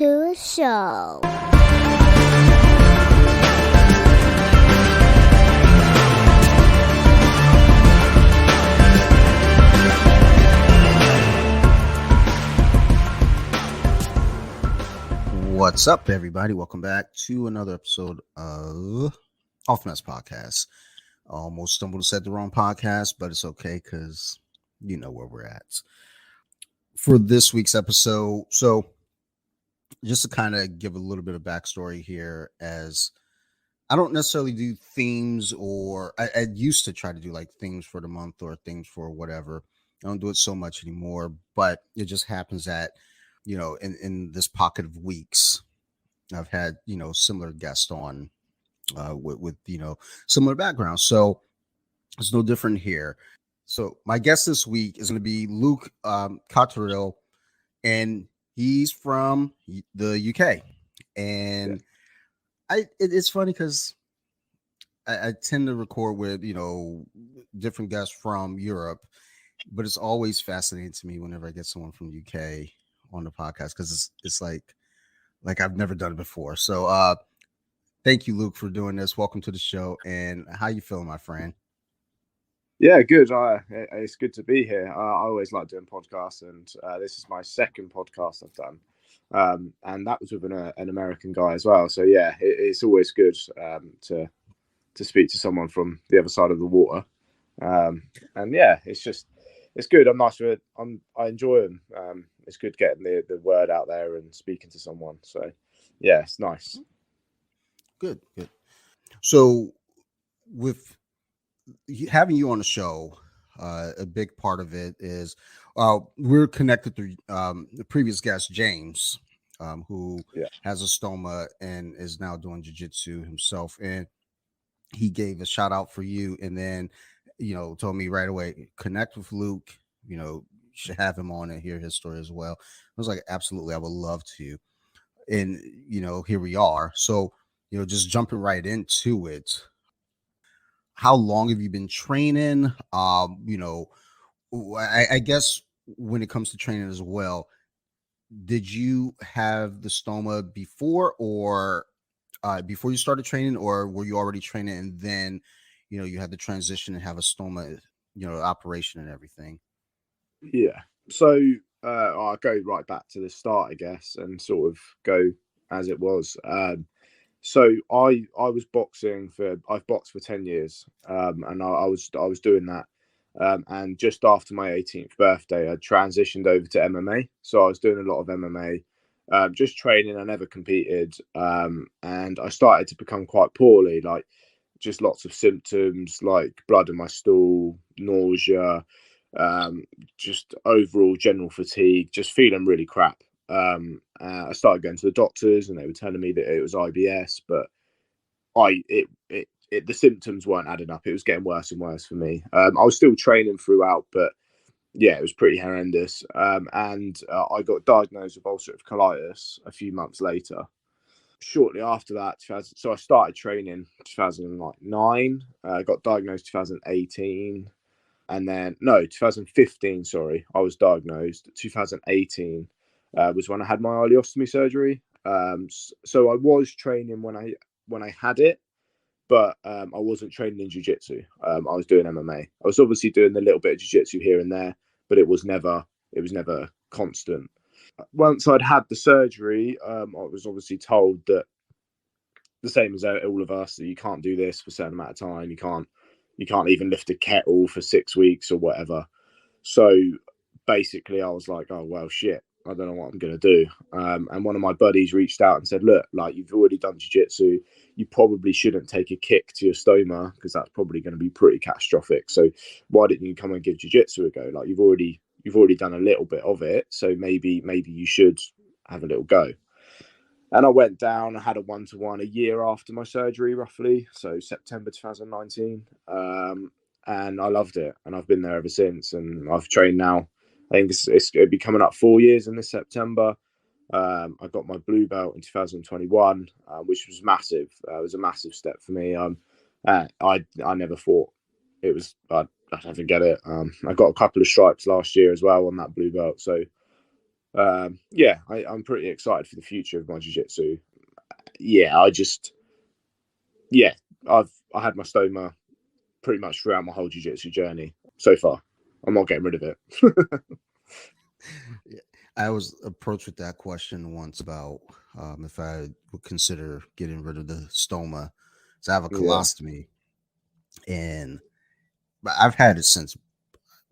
to the show. What's up, everybody? Welcome back to another episode of Off Mess Podcast. Almost stumbled and said the wrong podcast, but it's okay because you know where we're at. For this week's episode, so just to kind of give a little bit of backstory here, as I don't necessarily do themes, or I used to try to do like themes for the month or themes for whatever. I don't do it so much anymore, but it just happens that, you know, in this pocket of weeks, I've had, you know, similar guests on with you know, similar backgrounds. So it's no different here. So my guest this week is going to be Luke Cotterill, and he's from the UK. And it's funny because I tend to record with, you know, different guests from Europe, but it's always fascinating to me whenever I get someone from UK on the podcast, because it's like I've never done it before. So thank you, Luke, for doing this. Welcome to the show. And how you feeling, my friend? Yeah, good. It's good to be here. I always like doing podcasts, and this is my second podcast I've done, and that was with an American guy as well. So yeah, it's always good to speak to someone from the other side of the water, and yeah, it's good. I enjoy them. It's good getting the word out there and speaking to someone. So yeah, it's nice. Good. So with having you on the show, a big part of it is we're connected through the previous guest, James, who has a stoma and is now doing jiu-jitsu himself. And he gave a shout out for you, and then, you know, told me right away, connect with Luke, you know, should have him on and hear his story as well. I was like, absolutely, I would love to. And, you know, here we are. So, you know, just jumping right into it. How long have you been training? You know, I guess when it comes to training as well, did you have the stoma before, or before you started training, or were you already training and then, you know, you had the transition and have a stoma, you know, operation and everything? Yeah. So I'll go right back to the start, I guess, and sort of go as it was. So I was I've boxed for 10 years, and I was doing that. And just after my 18th birthday, I transitioned over to MMA. So I was doing a lot of MMA, just training. I never competed, and I started to become quite poorly, like just lots of symptoms, like blood in my stool, nausea, just overall general fatigue, just feeling really crap. I started going to the doctors, and they were telling me that it was IBS, but the symptoms weren't adding up. It was getting worse and worse for me. I was still training throughout, but yeah, it was pretty horrendous. And I got diagnosed with ulcerative colitis a few months later. Shortly after that, so I started training 2009. I got diagnosed 2018. And then, no, 2015, sorry, I was diagnosed. 2018 was when I had my ileostomy surgery. So I was training when I had it, but I wasn't training in jiu-jitsu. I was doing MMA. I was obviously doing a little bit of jiu-jitsu here and there, but it was never constant. Once I'd had the surgery, I was obviously told that, the same as all of us, that you can't do this for a certain amount of time. You can't even lift a kettle for 6 weeks or whatever. So basically I was like, oh, well, shit, I don't know what I'm going to do. And one of my buddies reached out and said, look, like, you've already done jiu-jitsu. You probably shouldn't take a kick to your stoma, because that's probably going to be pretty catastrophic. So why didn't you come and give jiu-jitsu a go? Like, you've already done a little bit of it. So maybe you should have a little go. And I went down. I had a 1-to-1 a year after my surgery, roughly. So September 2019. And I loved it. And I've been there ever since. And I've trained now. I think it'll be coming up 4 years in this September. I got my blue belt in 2021, which was massive. It was a massive step for me. I never thought it was. I'd never get it. I got a couple of stripes last year as well on that blue belt. So Yeah, I'm pretty excited for the future of my jiu-jitsu. Yeah, yeah, I had my stoma pretty much throughout my whole jiu-jitsu journey so far. I'm not getting rid of it. Yeah. I was approached with that question once about if I would consider getting rid of the stoma. So I have a Yeah, colostomy, and but I've had it since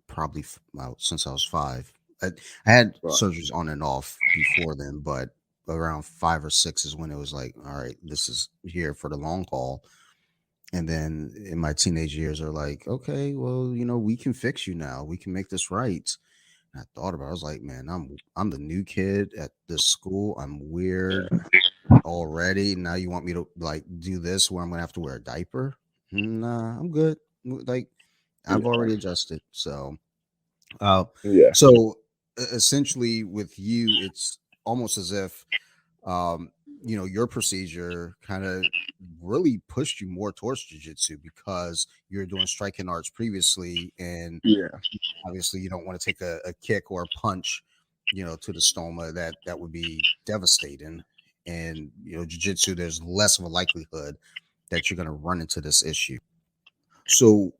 probably well, since I was 5. I had right. surgeries on and off before then, but around 5 or 6 is when it was like, all right, this is here for the long haul. And then in my teenage years, are like, okay, well, we can fix you now. We can make this right. And I thought about it. I was like, man, I'm the new kid at this school. I'm weird already. Now you want me to like do this where I'm gonna have to wear a diaper? Nah, I'm good. Like I've Yeah, already adjusted. Uh, yeah, so essentially, with you, it's almost as if um, your procedure kind of really pushed you more towards jujitsu because you're doing striking arts previously, and yeah, obviously you don't want to take a kick or a punch, to the stoma that would be devastating. And jujitsu, there's less of a likelihood that you're going to run into this issue. So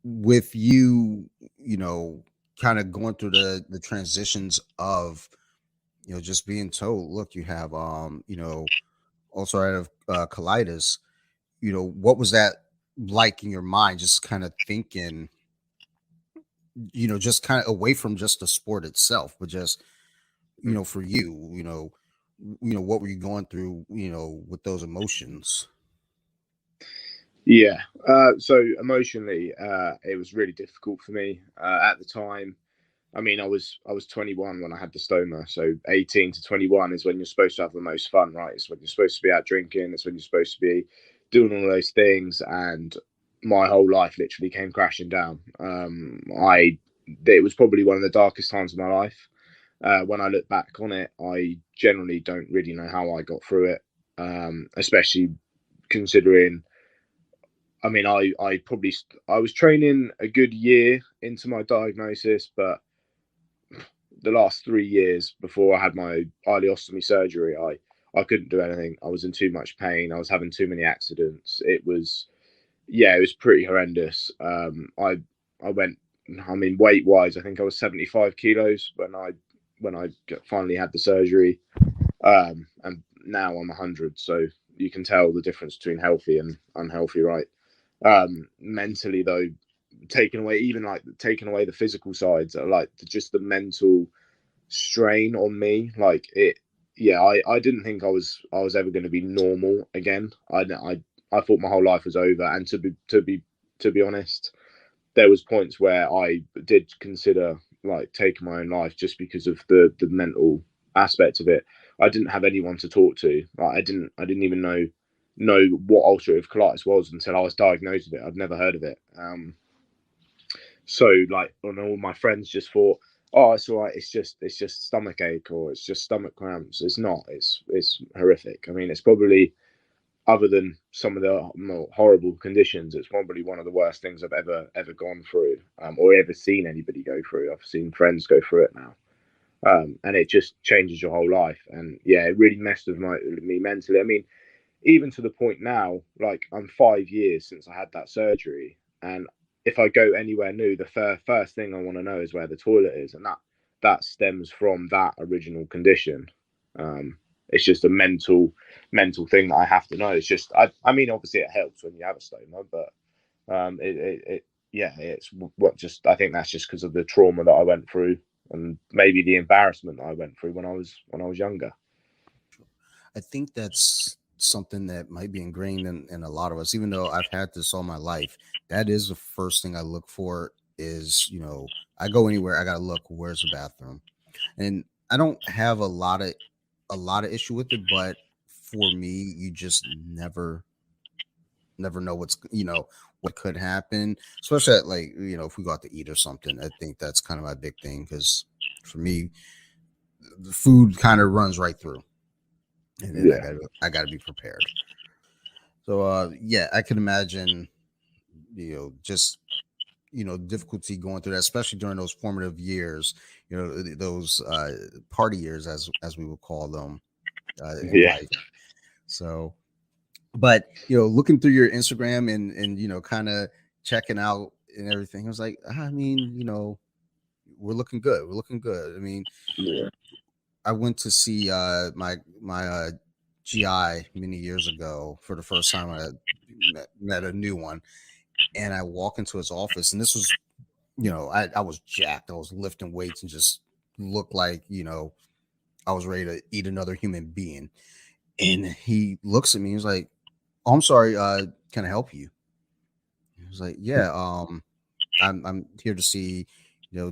with you, kind of going through the transitions of just being told, look, you have ulcerative colitis. What was that like in your mind, just kind of thinking, just kind of away from just the sport itself, but just for you, what were you going through, with those emotions? yeah. So emotionally, it was really difficult for me at the time. I mean, I was 21 when I had the stoma. So 18 to 21 is when you're supposed to have the most fun, right? It's when you're supposed to be out drinking. It's when you're supposed to be doing all those things. And my whole life literally came crashing down. It was probably one of the darkest times of my life. When I look back on it, I generally don't really know how I got through it, especially considering. I mean, I was training a good year into my diagnosis, but the last 3 years before I had my ileostomy surgery, I couldn't do anything. I was in too much pain. I was having too many accidents. It was pretty horrendous. I went. I mean, weight wise, I think I was 75 kilos when I finally had the surgery, and now I'm 100. So you can tell the difference between healthy and unhealthy, right? Mentally though, taking away the physical sides, like just the mental strain on me, like it. Yeah, I didn't think I was ever going to be normal again. I thought my whole life was over, and to be honest, there was points where I did consider like taking my own life just because of the mental aspect of it. I didn't have anyone to talk to. Like, I didn't even know what ulcerative colitis was until I was diagnosed with it. I'd never heard of it. So like, and all my friends just thought, oh, it's all right. It's just stomach ache or it's just stomach cramps. It's not. It's horrific. I mean, it's probably, other than some of the more horrible conditions, it's probably one of the worst things I've ever gone through, or ever seen anybody go through. I've seen friends go through it now, and it just changes your whole life. And yeah, it really messed with me mentally. I mean, even to the point now, like I'm 5 years since I had that surgery, and if I go anywhere new, the first thing I want to know is where the toilet is, and that stems from that original condition. It's just a mental thing that I have to know. It's just I mean, obviously it helps when you have a stoma, but yeah, it's what just I think that's just because of the trauma that I went through and maybe the embarrassment that I went through when I was younger. I think that's something that might be ingrained in a lot of us, even though I've had this all my life. That is the first thing I look for is, I go anywhere, I gotta look, where's the bathroom? And I don't have a lot of issue with it, but for me, you just never know what could happen, especially at, like, if we go out to eat or something. I think that's kind of my big thing because for me, the food kind of runs right through, and then I Yeah, gotta be prepared. So yeah, I can imagine, just difficulty going through that, especially during those formative years, those party years, as we would call them in Yeah, life. So, but looking through your Instagram and kind of checking out and everything, I was like, I mean, we're looking good. We're looking good. I mean, yeah, I went to see my GI many years ago for the first time. I met a new one, and I walk into his office, and this was, I was jacked. I was lifting weights and just looked like, I was ready to eat another human being. And he looks at me. He's like, "Oh, I'm sorry. Can I help you?" He was like, "Yeah. I'm here to see,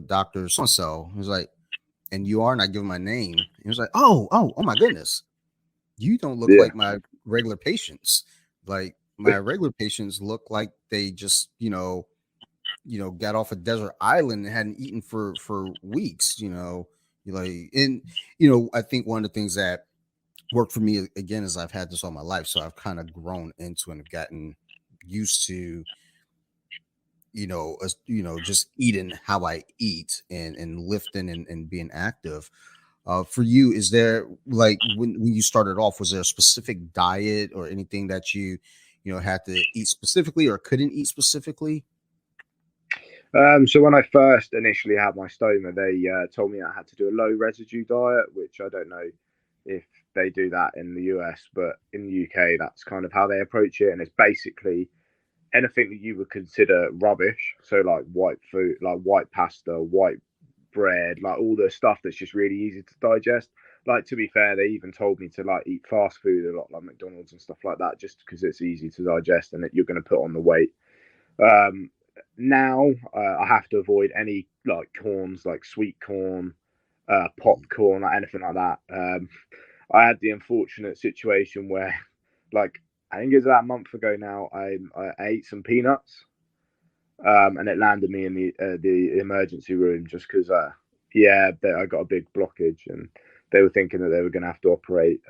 Doctor So and So." He was like, "And you are?" And I give him my name. He was like, "Oh my goodness. You don't look yeah, like my regular patients. Like my regular patients look like they just, got off a desert island and hadn't eaten for weeks, You like, and I think one of the things that worked for me again is I've had this all my life, so I've kind of grown into and gotten used to, just eating how I eat and lifting and being active. For you, is there, like, when you started off, was there a specific diet or anything that you had to eat specifically or couldn't eat specifically? So when I first initially had my stoma, they told me I had to do a low residue diet, which I don't know if they do that in the US, but in the UK, that's kind of how they approach it. And it's basically anything that you would consider rubbish. So like white food, like white pasta, white bread, like all the stuff that's just really easy to digest. Like to be fair, they even told me to like eat fast food a lot, like McDonald's and stuff like that, just because it's easy to digest and that you're going to put on the weight. Um, Now I have to avoid any like corns, like sweet corn, popcorn, like anything like that. I had the unfortunate situation where, like, I think it was about a month ago now. I ate some peanuts, and it landed me in the emergency room just because, yeah, I got a big blockage, and they were thinking that they were going to have to operate.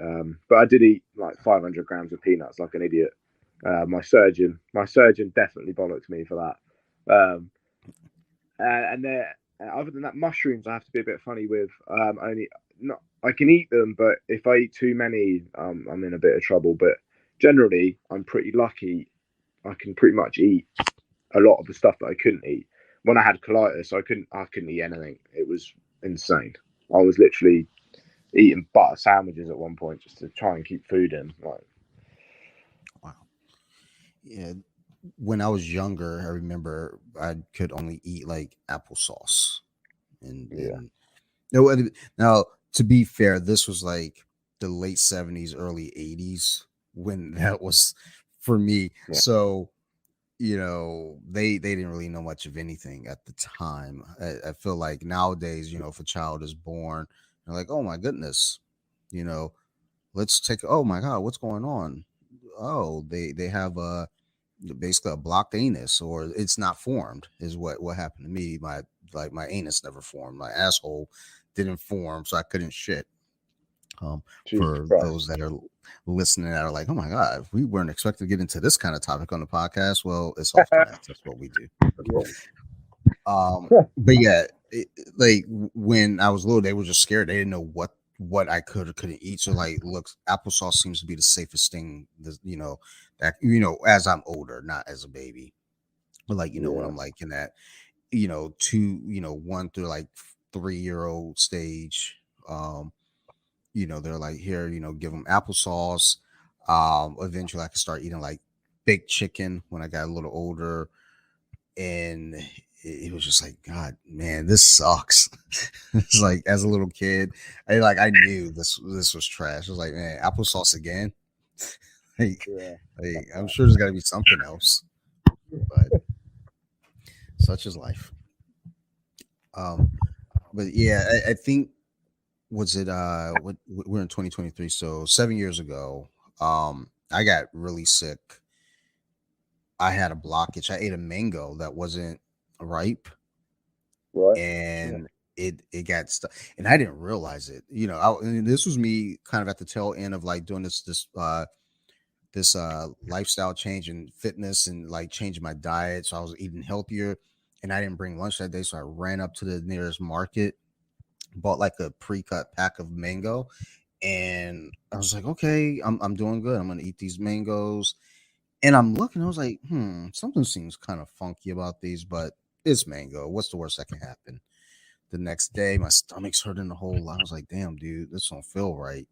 But I did eat like 500 grams of peanuts like an idiot. My surgeon definitely bollocked me for that. And other than that, mushrooms I have to be a bit funny with. Only not I can eat them, but if I eat too many, I'm in a bit of trouble. But generally, I'm pretty lucky. I can pretty much eat a lot of the stuff that I couldn't eat. When I had colitis, I couldn't eat anything. It was insane. I was literally eating butter sandwiches at one point just to try and keep food in. Like, Wow. Yeah. When I was younger, I remember I could only eat like applesauce yeah, and no. Now, to be fair, this was like the late '70s, early '80s when that was for me. yeah, So they didn't really know much of anything at the time. I feel like nowadays, if a child is born, they're like, oh my goodness, you know, let's take. Oh my god, what's going on? Oh, they have a basically a blocked anus or it's not formed is what happened to me. My anus never formed. My asshole didn't form, so I couldn't shit. Jesus For Christ, those that are listening that are like, oh my god, we weren't expected to get into this kind of topic on the podcast. Well, it's off the mats. That's what we do. But yeah, like when I was little, they were just scared. They didn't know what I could or couldn't eat. So like, look, applesauce seems to be the safest thing. That as I'm older, not as a baby, but like when yeah, I'm like in that two 1 through like 3-year old stage. They're like, here, give them applesauce. Eventually I could start eating like baked chicken when I got a little older, and it was just like, God, man, this sucks. It's like as a little kid, I knew this was trash. I was like, man, applesauce again. like, yeah. I'm sure there's got to be something else, but such is life. Um, but yeah, I think was it what we're in 2023, so 7 years ago. I got really sick. I had a blockage. I ate a mango that wasn't ripe, Right. Yeah. and it got stuck, and I didn't realize it. And this was me kind of at the tail end of like doing this lifestyle change and fitness and like changing my diet. So I was eating healthier, and I didn't bring lunch that day, so I ran up to the nearest market, bought like a pre-cut pack of mango, and I was like, okay, I'm doing good. I'm gonna eat these mangoes. And I'm looking, I was like, something seems kind of funky about these, but it's mango. What's the worst that can happen? The next day, my stomach's hurting the whole lot. I was like, damn, dude, this don't feel right.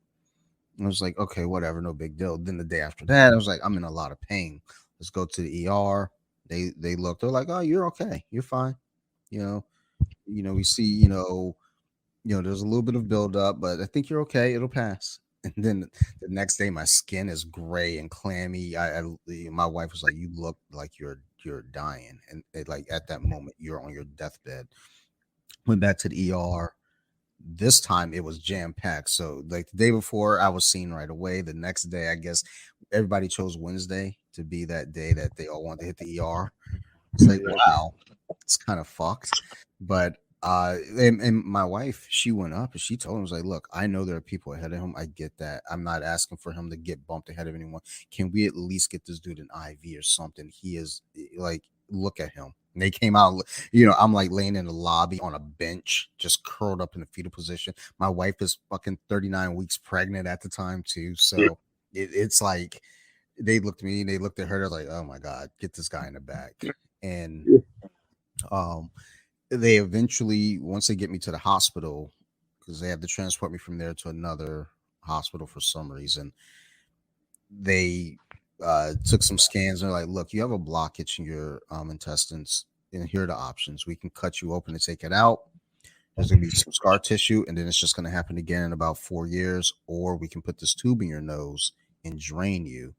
And I was like, okay, whatever, no big deal. Then the day after that, I was like, I'm in a lot of pain. Let's go to the ER. They looked, they're like, oh, you're okay. You're fine. You know, we see, there's a little bit of buildup, but I think you're okay. It'll pass. And then the next day, my skin is gray and clammy. My wife was like, "You look like you're dying," and like at that moment, you're on your deathbed. Went back to the ER. This time it was jam packed. So like the day before, I was seen right away. The next day, I guess everybody chose Wednesday to be that day that they all want to hit the ER. It's like, Yeah. wow, it's kind of fucked. But and my wife, she went up and she told him, was like, look, I know there are people ahead of him. I get that. I'm not asking for him to get bumped ahead of anyone. Can we at least get this dude an IV or something? He is like, look at him. And they came out, I'm like laying in the lobby on a bench, just curled up in the fetal position. My wife is fucking 39 weeks pregnant at the time, too. So it's like they looked at me, they looked at her, they're like, oh my God, get this guy in the back. And um they eventually, once they get me to the hospital, because they have to transport me from there to another hospital for some reason, they took some scans and they're like, look, you have a blockage in your intestines, and here are the options. We can cut you open and take it out. There's going to be some scar tissue, and then it's just going to happen again in about 4 years, or we can put this tube in your nose and drain you.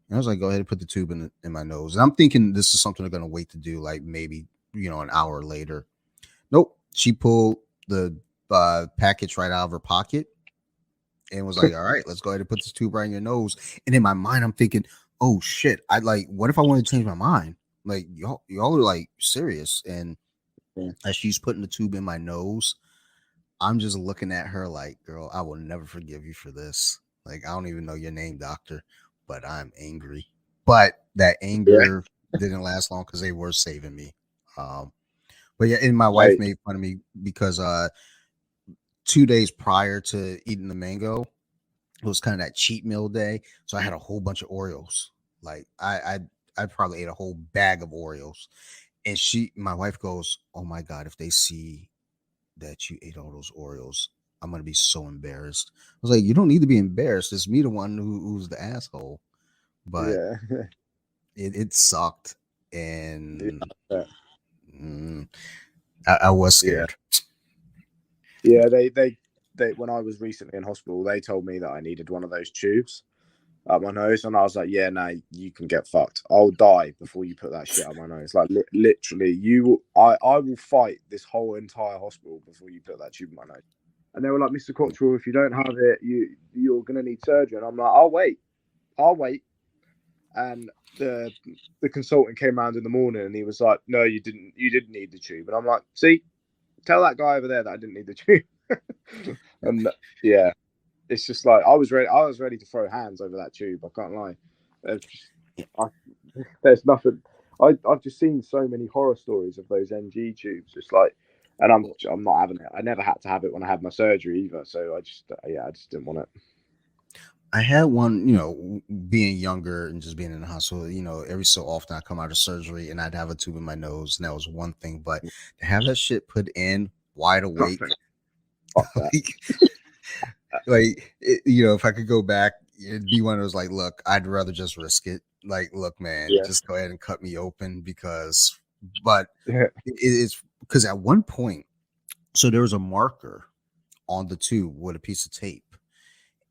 And I was like, go ahead and put the tube in my nose. And I'm thinking this is something they're going to wait to do, like maybe, an hour later. Nope. She pulled the package right out of her pocket and was like, all right, let's go ahead and put this tube right in your nose. And in my mind, I'm thinking, oh shit. What if I want to change my mind? Like, y'all are like serious. And as she's putting the tube in my nose, I'm just looking at her like, girl, I will never forgive you for this. Like, I don't even know your name, doctor, but I'm angry. But that Yeah. anger didn't last long because they were saving me. Um, but yeah, and my wife Mate. made fun of me because 2 days prior to eating the mango, it was kind of that cheat meal day. So I had a whole bunch of Oreos. Like I probably ate a whole bag of Oreos. And my wife goes, oh my God, if they see that you ate all those Oreos, I'm gonna be so embarrassed. I was like, you don't need to be embarrassed. It's me, the one who's the asshole. But Yeah. it sucked, Yeah. and mm, I was Yeah. scared. Yeah. They when I was recently in hospital, they told me that I needed one of those tubes up my nose, and I was like, "Yeah, no, you can get fucked. I'll die before you put that shit up my nose. Like, literally, I will fight this whole entire hospital before you put that tube in my nose." And they were like, "Mr. Cotterill, if you don't have it, you're gonna need surgery." And I'm like, I'll wait." And the consultant came around in the morning, and he was like, "No, you didn't need the tube." And I'm like, "See, tell that guy over there that I didn't need the tube." And yeah, it's just like I was ready to throw hands over that tube. I can't lie. I, there's nothing. I've just seen so many horror stories of those NG tubes. It's like, and I'm not having it. I never had to have it when I had my surgery either. So I just didn't want it. I had one, being younger and just being in the hospital, every so often I come out of surgery and I'd have a tube in my nose, and that was one thing. But to have that shit put in wide awake, Nothing. Fuck that. like, if I could go back, it'd be one of those like, look, I'd rather just risk it. Like, look, man, Yeah. just go ahead and cut me open but Yeah. it's because at one point, so there was a marker on the tube with a piece of tape.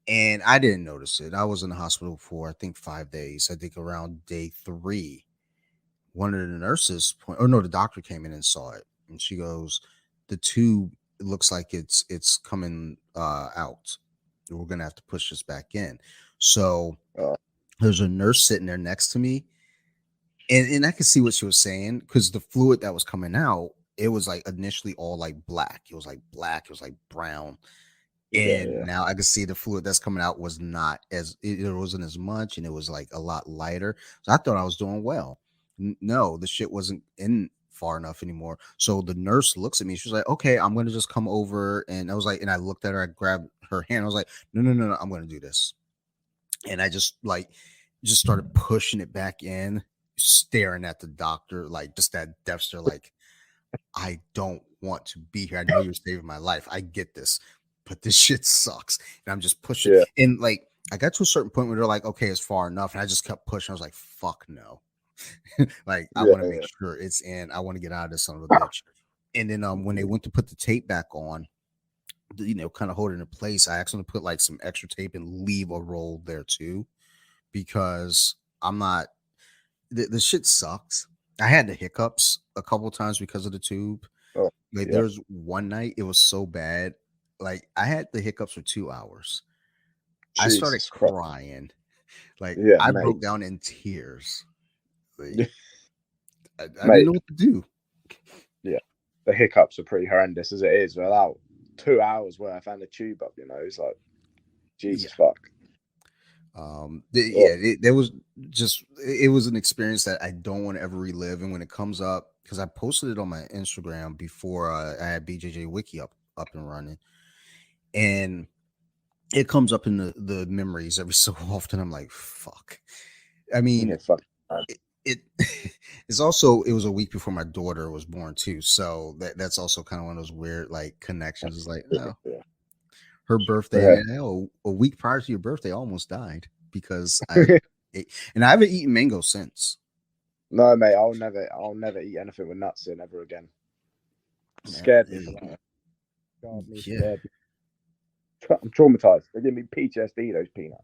And I didn't notice it. I was in the hospital for I think 5 days. I think around day 3, one of the nurses no, the doctor came in and saw it, and she goes, "The tube, it looks like it's coming out. We're gonna have to push this back in." So Oh, there's a nurse sitting there next to me, and I could see what she was saying because the fluid that was coming out, it was like initially all like black. It was like black. It was like brown. yeah. And Yeah. now I can see the fluid that's coming out was not it wasn't as much, and it was like a lot lighter. So I thought I was doing well. No, the shit wasn't in far enough anymore. So the nurse looks at me. She's like, okay, I'm going to just come over. And I was like, and I looked at her, I grabbed her hand. I was like, no, I'm going to do this. And I just started pushing it back in, staring at the doctor, like just that death stare, like, I don't want to be here. I know you're saving my life. I get this, but this shit sucks. And I'm just pushing. Yeah. And like, I got to a certain point where they're like, okay, it's far enough. And I just kept pushing. I was like, fuck no. Like, I Yeah. want to make sure it's in. I want to get out of this son of a bitch. And then when they went to put the tape back on, kind of hold it in place, I asked them to put like some extra tape and leave a roll there too, because I'm not, the shit sucks. I had the hiccups a couple times because of the tube. Oh, Like yeah. there's one night it was so bad. Like I had the hiccups for 2 hours. I started Jesus Christ. crying. Like Yeah, I mate. broke down in tears. Like Yeah, I didn't mate. know what to do. Yeah. The hiccups are pretty horrendous as it is. Without 2 hours worth and the tube up, it's like Yeah. Jesus fuck. Oh, There was just, it was an experience that I don't want to ever relive. And when it comes up, because I posted it on my Instagram before I had BJJ Wiki up and running, and it comes up in the memories every so often. I'm like, fuck. I mean, yeah, fuck. it it's also, it was a week before my daughter was born too, so that's also kind of one of those weird like connections. It's like, oh, Yeah. her birthday, Yeah. a week prior to your birthday, I almost died because I ate, and I haven't eaten mango since. No, mate, I'll never eat anything with nuts in ever again. Man, Scared me for that. God, me yeah, scared. I'm traumatized. They give me PTSD. Those peanuts.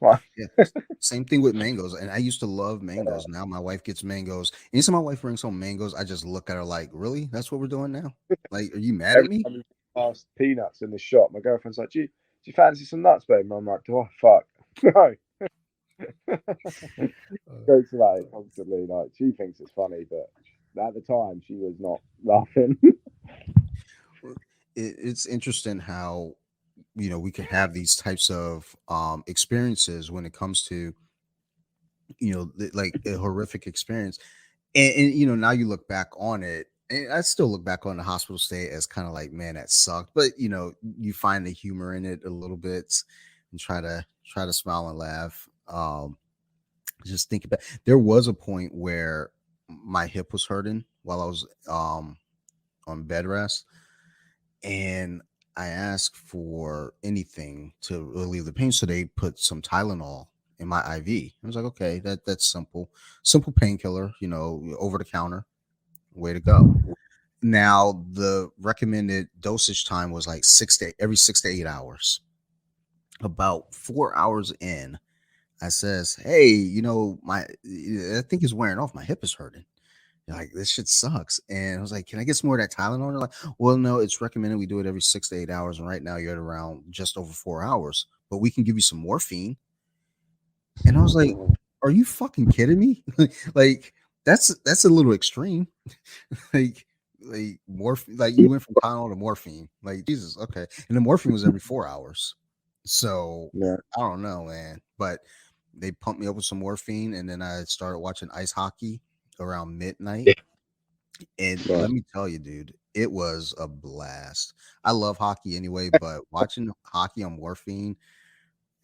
Right. yeah. Same thing with mangoes, and I used to love mangoes. Now my wife gets mangoes. Anytime my wife brings home mangoes, I just look at her like, really? That's what we're doing now? Like, are you mad at Every me? time we pass peanuts in the shop, my girlfriend's like, do you fancy some nuts, babe? And I'm like, oh fuck, no. Uh, Jokes about it constantly. Like she thinks it's funny, but at the time she was not laughing. it's interesting how we can have these types of experiences when it comes to like a horrific experience, and now you look back on it, and I still look back on the hospital stay as kind of like, man, that sucked, but you find the humor in it a little bit and try to smile and laugh. Just think about, there was a point where my hip was hurting while I was on bed rest, and I asked for anything to relieve the pain. So they put some Tylenol in my IV. I was like, okay, that's simple painkiller, over the counter, way to go. Now the recommended dosage time was like every 6 to 8 hours. About 4 hours in, I says, hey, I think it's wearing off. My hip is hurting. They're like, this shit sucks. And I was like, can I get some more of that Tylenol? They're like, well, no, it's recommended we do it every 6 to 8 hours. And right now you're at around just over 4 hours, but we can give you some morphine. And I was like, are you fucking kidding me? Like, that's a little extreme. like, like morphine, like you went from Tylenol to morphine. Like, Jesus, okay. And the morphine was every 4 hours. So Yeah. I don't know, man. But they pumped me up with some morphine, and then I started watching ice hockey around midnight. Yeah. And Right. let me tell you, dude, it was a blast. I love hockey anyway, but watching hockey on morphine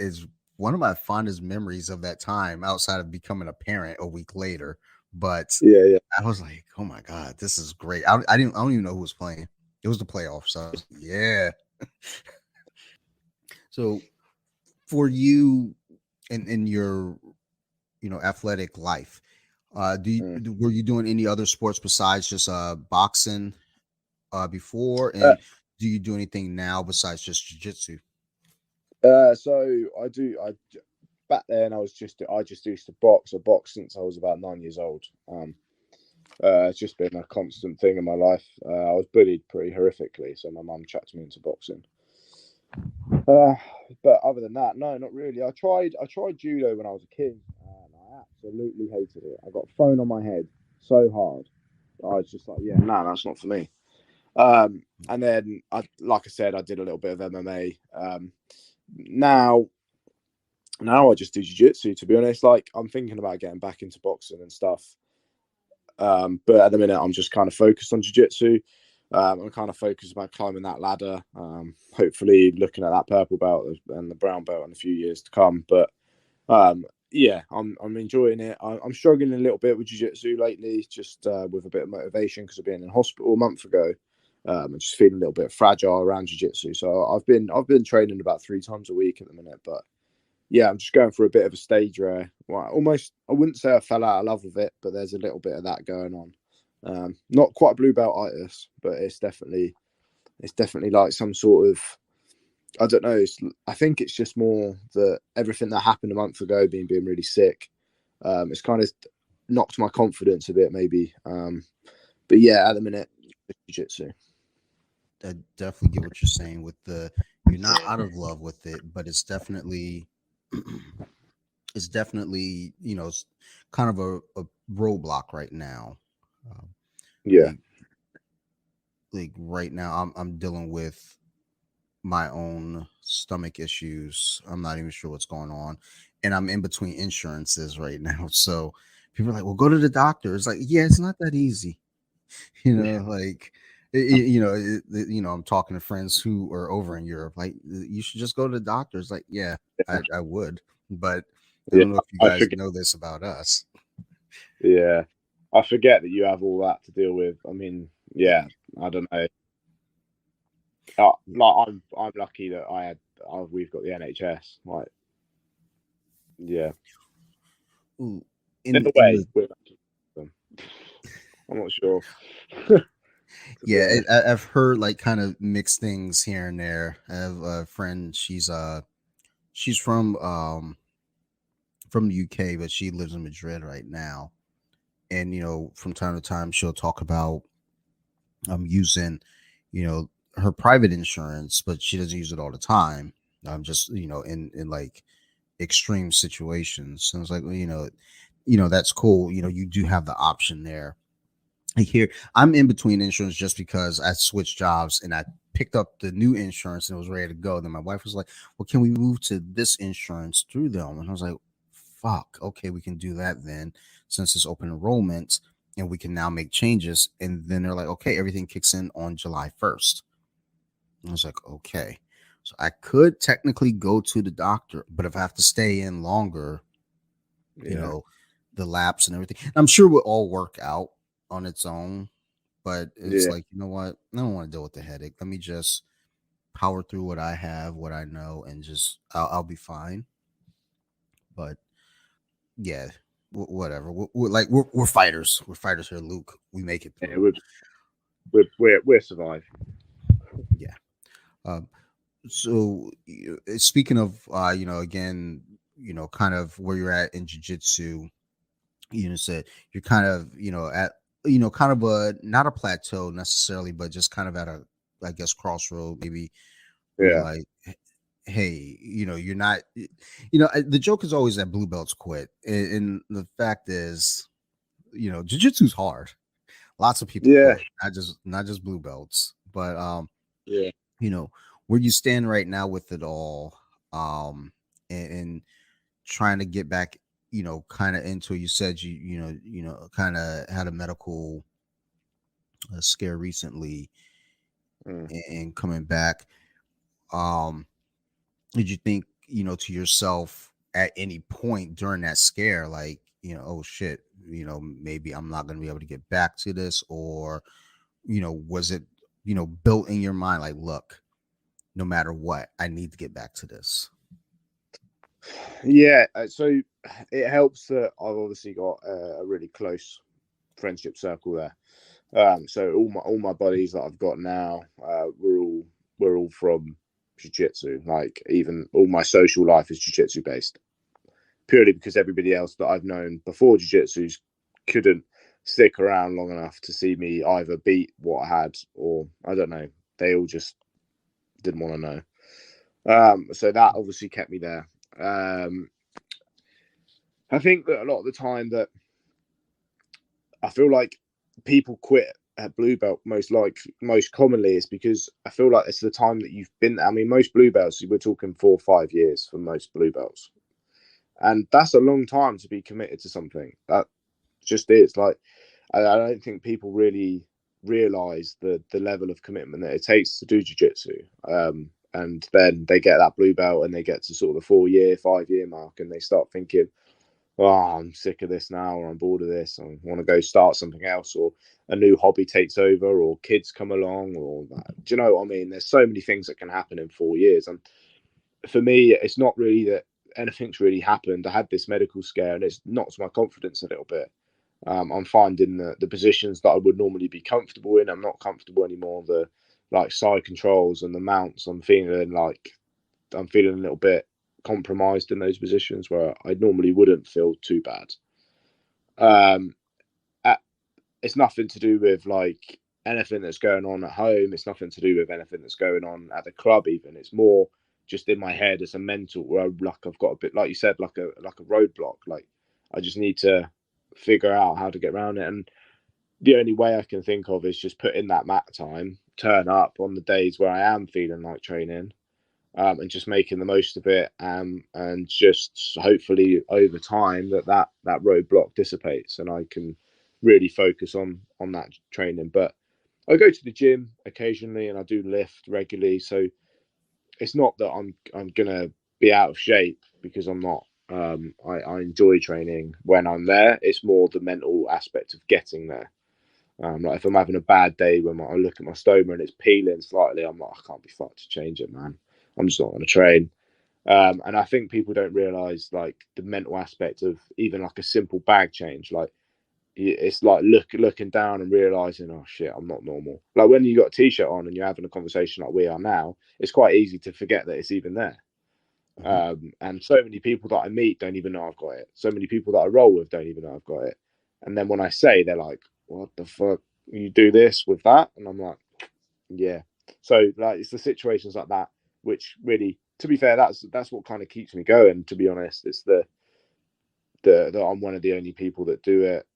is one of my fondest memories of that time outside of becoming a parent a week later. But Yeah. Yeah. I was like, oh my God, this is great. I don't even know who was playing. It was the playoffs. So I was like, yeah. So for you in your, athletic life, Mm. were you doing any other sports besides just boxing before, Uh, and do you do anything now besides just jiu-jitsu? so I do. Back then I just used to box. I boxed since I was about 9 years old. It's just been a constant thing in my life. I was bullied pretty horrifically, so my mum chucked me into boxing. Uh, but other than that, no, not really. I tried judo when I was a kid, and I absolutely hated it. I got thrown on my head so hard. I was just like, yeah, no, that's not for me. And then like I said, I did a little bit of MMA. Now, now I just do jiu-jitsu. To be honest, like I'm thinking about getting back into boxing and stuff. But at the minute, I'm just kind of focused on jiu-jitsu. I'm kind of focused about climbing that ladder. Hopefully, looking at that purple belt and the brown belt in a few years to come. But yeah, I'm enjoying it. I'm struggling a little bit with jiu-jitsu lately, just with a bit of motivation because I've been in hospital a month ago. I'm just feeling a little bit fragile around jiu-jitsu. So I've been training about 3 times a week at the minute, but yeah, I'm just going through a bit of a stage where, well, almost, I wouldn't say I fell out of love with it, but there's a little bit of that going on. Not quite blue beltitis, but it's definitely like some sort of, I don't know. I think it's just more that everything that happened a month ago, being really sick, it's kind of knocked my confidence a bit, maybe. But yeah, at the minute, jiu-jitsu. I definitely get what you're saying with the you're not out of love with it, but it's definitely it's definitely it's kind of a roadblock right now. Um, Yeah, like right now, I'm dealing with my own stomach issues. I'm not even sure what's going on, and I'm in between insurances right now. So people are like, "Well, go to the doctor." It's like, yeah, it's not that easy. Like I'm talking to friends who are over in Europe, like, you should just go to the doctor. It's like, yeah, I would, but I yeah. don't know if you I guys forget. know this about us. Yeah, I forget that you have all that to deal with. I mean, yeah, I don't know. Like I'm lucky that we've got the NHS. Like, yeah, Ooh, in a in way, the I'm not sure. To be Yeah, honest. I've heard like kind of mixed things here and there. I have a friend, she's from the UK, but she lives in Madrid right now. And from time to time she'll talk about using her private insurance, but she doesn't use it all the time. Just in like extreme situations. And it's like, well, that's cool. You do have the option there. Like here, I'm in between insurance just because I switched jobs and I picked up the new insurance and it was ready to go. Then my wife was like, "Well, can we move to this insurance through them?" And I was like, "Fuck, okay, we can do that then, since it's open enrollment and we can now make changes." And then they're like, "Okay, everything kicks in on July 1st." And I was like, "Okay." So I could technically go to the doctor, but if I have to stay in longer, you Yeah, know, the lapse and everything, I'm sure it will all work out on its own. But it's yeah, like, you know what? I don't want to deal with the headache. Let me just power through what I have, what I know, and just I'll be fine. But yeah, whatever. We're fighters. We're fighters here, Luke. We make it yeah. through. We're surviving. Yeah. Um, so speaking of, again, kind of where you're at in jiu-jitsu, said you're kind of, at, kind of a, not a plateau necessarily, but just kind of at a, I guess, crossroad, maybe, where you're Yeah, like, hey, you're not, the joke is always that blue belts quit. And the fact is, jiu-jitsu's hard. Lots of people yeah, quit, not just blue belts, but yeah. you know, where you stand right now with it all, and trying to get back, kind of into it. You said kind of had a medical scare recently, Mm. and coming back. Um, did you think, to yourself at any point during that scare, like, oh shit, maybe I'm not going to be able to get back to this, or, was it, built in your mind, like, look, no matter what, I need to get back to this? Yeah. So it helps that I've obviously got a really close friendship circle there. So all my buddies that I've got now, we're all from jiu-jitsu. Like, even all my social life is jiu-jitsu based, purely because everybody else that I've known before jiu-jitsu couldn't stick around long enough to see me either beat what I had, or I don't know, they all just didn't want to know. So that obviously kept me there. Um, I think that a lot of the time that I feel like people quit at blue belt most commonly is because I feel like it's the time that you've been. I mean, most blue belts, we're talking 4 or 5 years for most blue belts, and that's a long time to be committed to something. That just is like, I don't think people really realize the level of commitment that it takes to do jiu-jitsu. And then they get that blue belt and they get to sort of the 4 year, 5 year mark, and they start thinking, oh, I'm sick of this now, or I'm bored of this, I want to go start something else, or a new hobby takes over, or kids come along, or that. Do you know what I mean? There's so many things that can happen in 4 years. And for me, it's not really that anything's really happened. I had this medical scare and it's knocked my confidence a little bit. I'm finding the positions that I would normally be comfortable in, I'm not comfortable anymore. The like side controls and the mounts, I'm feeling a little bit compromised in those positions where I normally wouldn't feel too bad. Um, it's nothing to do with like anything that's going on at home. It's nothing to do with anything that's going on at the club. Even it's more just in my head as a mental. Where like I've got a bit, like you said, like a roadblock. Like I just need to figure out how to get around it. And the only way I can think of is just put in that mat time, turn up on the days where I am feeling like training, and just making the most of it, and just hopefully over time that roadblock dissipates and I can really focus on that training. But I go to the gym occasionally and I do lift regularly, so it's not that I'm gonna be out of shape because I'm not. I enjoy training when I'm there. It's more the mental aspect of getting there. Like if I'm having a bad day when I look at my stoma and it's peeling slightly, I'm like, I can't be fucked to change it, man. I'm just not going to train. And I think people don't realize like the mental aspect of even like a simple bag change. Like it's like looking down and realizing, oh shit, I'm not normal. Like when you got a t-shirt on and you're having a conversation like we are now, it's quite easy to forget that it's even there. Mhm. And so many people that I meet don't even know I've got it. So many people that I roll with don't even know I've got it. And then when I say, they're like, "What the fuck? You do this with that?" And I'm like, "Yeah." So like, it's the situations like that which really, to be fair, that's what kind of keeps me going. To be honest, it's the I'm one of the only people that do it.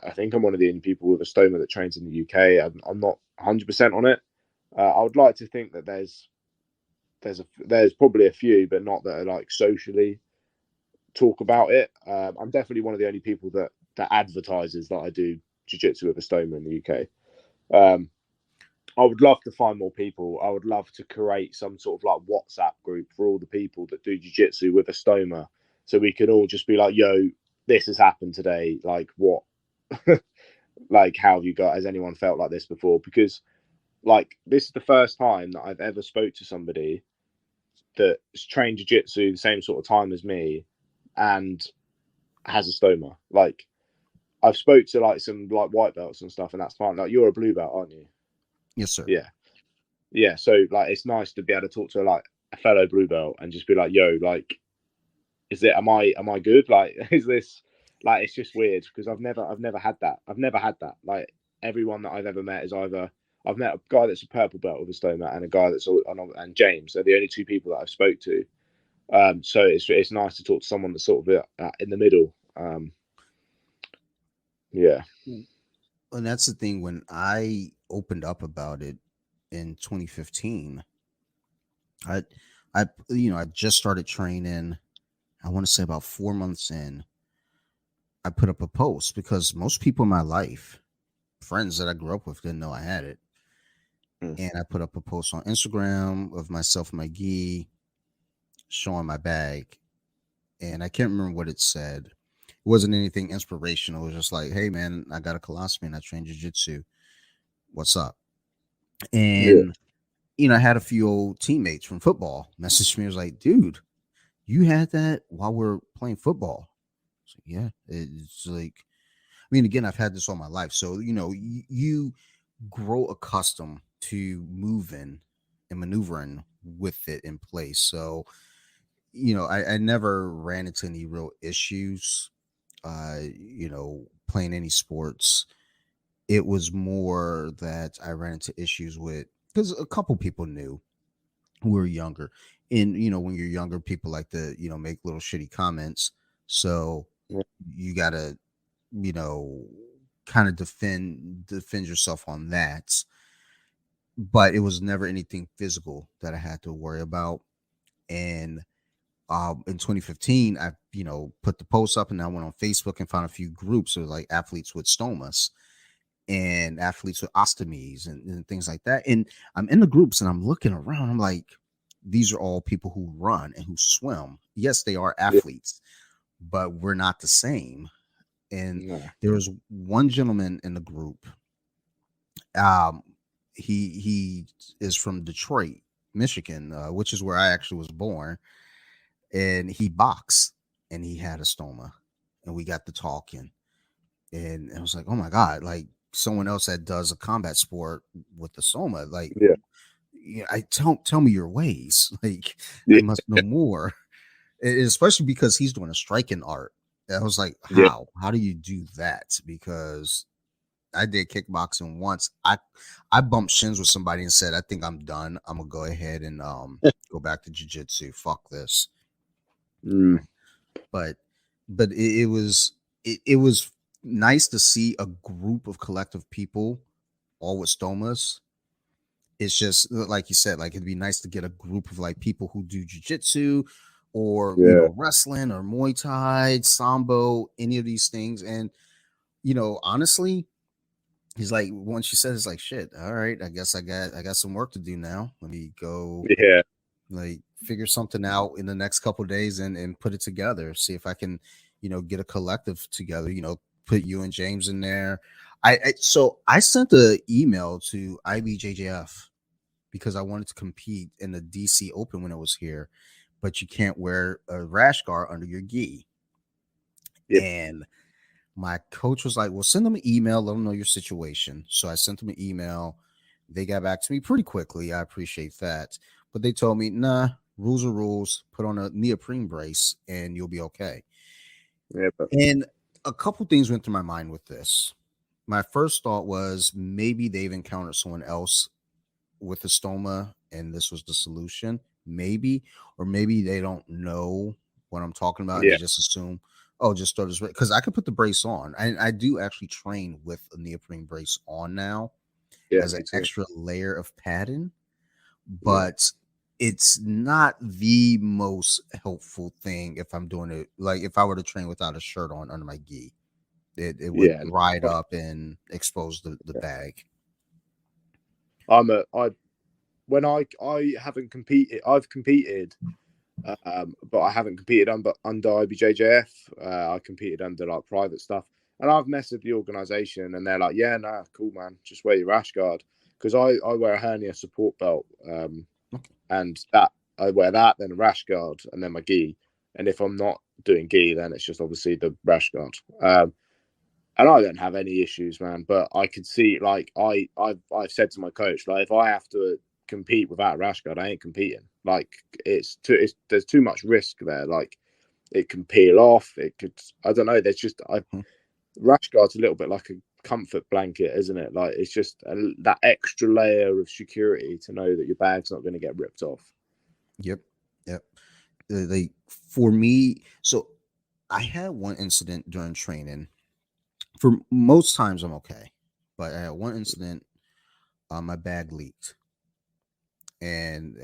I think I'm one of the only people with a stoma that trains in the UK. I'm not 100% on it. I would like to think that there's probably a few, but not that are like socially talk about it. I'm definitely one of the only people that advertises that I do jiu-jitsu with a stoma in the UK. Um, I would love to find more people. I would love to create some sort of like WhatsApp group for all the people that do jiu-jitsu with a stoma, so we can all just be like, "Yo, this has happened today. Like, what? Like, how have you got? Has anyone felt like this before?" Because like this is the first time that I've ever spoke to somebody that's trained jiu-jitsu the same sort of time as me and has a stoma. Like I've spoke to like some like white belts and stuff, and that's fine. Like you're a blue belt, aren't you? Yes, sir. Yeah, yeah. So like it's nice to be able to talk to like a fellow blue belt and just be like, yo, like, is it? Am I good? Like, is this? Like, it's just weird because I've never had that. I've never had that. Like everyone that I've ever met is either I've met a guy that's a purple belt with a stoma and a guy that's and James. They're the only two people that I've spoke to. So it's nice to talk to someone that's sort of in the middle. Yeah. And that's the thing. When I opened up about it in 2015, I, I just started training. I want to say about 4 months in, I put up a post because most people in my life, friends that I grew up with, didn't know I had it. Mm. And I put up a post on Instagram of myself and my gi showing my bag. And I can't remember what it said. It wasn't anything inspirational. It was just like, hey, man, I got a colostomy and I train jiu-jitsu. What's up? Yeah. And, I had a few old teammates from football message me. I was like, dude, you had that while we're playing football. So, yeah, it's like, I mean, again, I've had this all my life. So, you grow accustomed to moving and maneuvering with it in place. So, I never ran into any real issues, playing any sports. It was more that I ran into issues with because a couple people knew who were younger. And, when you're younger, people like to, make little shitty comments. So Yeah. you got to, you know, kind of defend yourself on that. But it was never anything physical that I had to worry about. And in 2015, I put the post up, and I went on Facebook and found a few groups of like athletes with stomas and athletes with ostomies and things like that. And I'm in the groups and I'm looking around. I'm like, these are all people who run and who swim. Yes, they are Yeah. athletes, but we're not the same. And No. there was one gentleman in the group. Um, he is from Detroit, Michigan, which is where I actually was born, and he boxed and he had a stoma, and we got to talking, and I was like, oh my god, like someone else that does a combat sport with the stoma, like, Yeah. yeah, I tell me your ways, like I Yeah. must know more, especially because he's doing a striking art. And I was like, Yeah. how do you do that? Because I did kickboxing once. I bumped shins with somebody and said, I think I'm done. I'm gonna go ahead and go back to jiu-jitsu. Fuck this. Mm. But it was nice to see a group of collective people all with stomas. It's just like you said, like it'd be nice to get a group of like people who do jiu-jitsu or Yeah. wrestling or Muay Thai, Sambo, any of these things. And honestly, he's like, once she said, it's like, shit, all right, I guess I got some work to do now. Let me go Yeah. like figure something out in the next couple of days and put it together. See if I can, get a collective together, put you and James in there. So I sent an email to IBJJF because I wanted to compete in the DC Open when it was here, but you can't wear a rash guard under your gi. Yeah. And my coach was like, well, send them an email, let them know your situation. So I sent them an email. They got back to me pretty quickly. I appreciate that. But they told me, nah, rules are rules. Put on a neoprene brace and you'll be okay. Yeah. But And a couple things went through my mind with this. My first thought was maybe they've encountered someone else with a stoma and this was the solution. Maybe, or maybe they don't know what I'm talking about and they yeah. just assume, oh, just throw this because I could put the brace on. I do actually train with a neoprene brace on now Yeah. as an Me too. extra layer of padding, Yeah. but it's not the most helpful thing if I'm doing it like if I were to train without a shirt on under my gi. It would Yeah. ride Like, up and expose the yeah. bag. I when I haven't competed. I've competed, but I haven't competed under IBJJF. I competed under like private stuff, and I've messed with the organisation, and they're like, "Yeah, nah, cool, man, just wear your rash guard." Because I wear a hernia support belt, Okay. and that I wear that, then a rash guard, and then my gi. And if I'm not doing gi, then it's just obviously the rash guard. And I don't have any issues, man. But I could see, like, I've said to my coach, like, if I have to compete without a rash guard, I ain't competing. Like, there's too much risk there. Like, it can peel off. It could, I don't know. There's just Mhm. rash guard's a little bit like a comfort blanket, isn't it? Like, it's just that extra layer of security to know that your bag's not going to get ripped off. Yep. Yep. Like for me, so I had one incident during training. For most times, I'm okay, but I had one incident. My bag leaked, and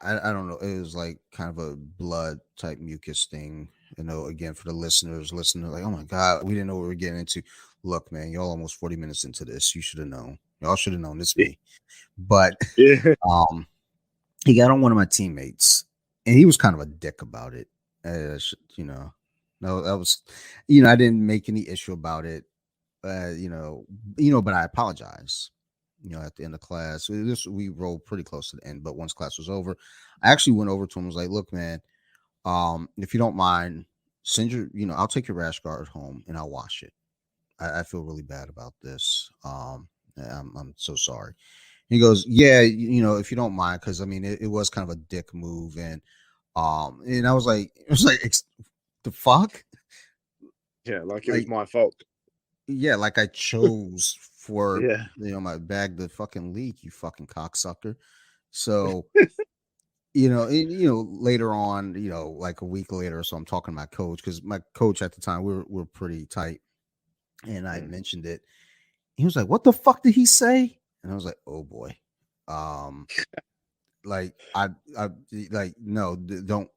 I don't know. It was like kind of a blood type mucus thing. Again for the listeners listening, like, oh my god, we didn't know what we were getting into. Look, man, y'all almost 40 minutes into this. You should have known. Y'all should have known this me. But Yeah, um, he got on one of my teammates, and he was kind of a dick about it. No, that was, I didn't make any issue about it. But I apologize. At the end of class, we rolled pretty close to the end. But once class was over, I actually went over to him. And was like, "Look, man, if you don't mind, send your, I'll take your rash guard home and I'll wash it. I feel really bad about this. I'm so sorry." He goes, "Yeah, if you don't mind, because I mean, it was kind of a dick move." And I was like, it was like, the fuck, yeah, like it was like, my fault. yeah, like I chose for Yeah, my bag to fucking leak, you fucking cocksucker. So later on, like a week later, or so I'm talking to my coach because my coach at the time we're pretty tight, and I mm. mentioned it. He was like, "What the fuck did he say?" And I was like, "Oh boy." Um, like I like no, don't.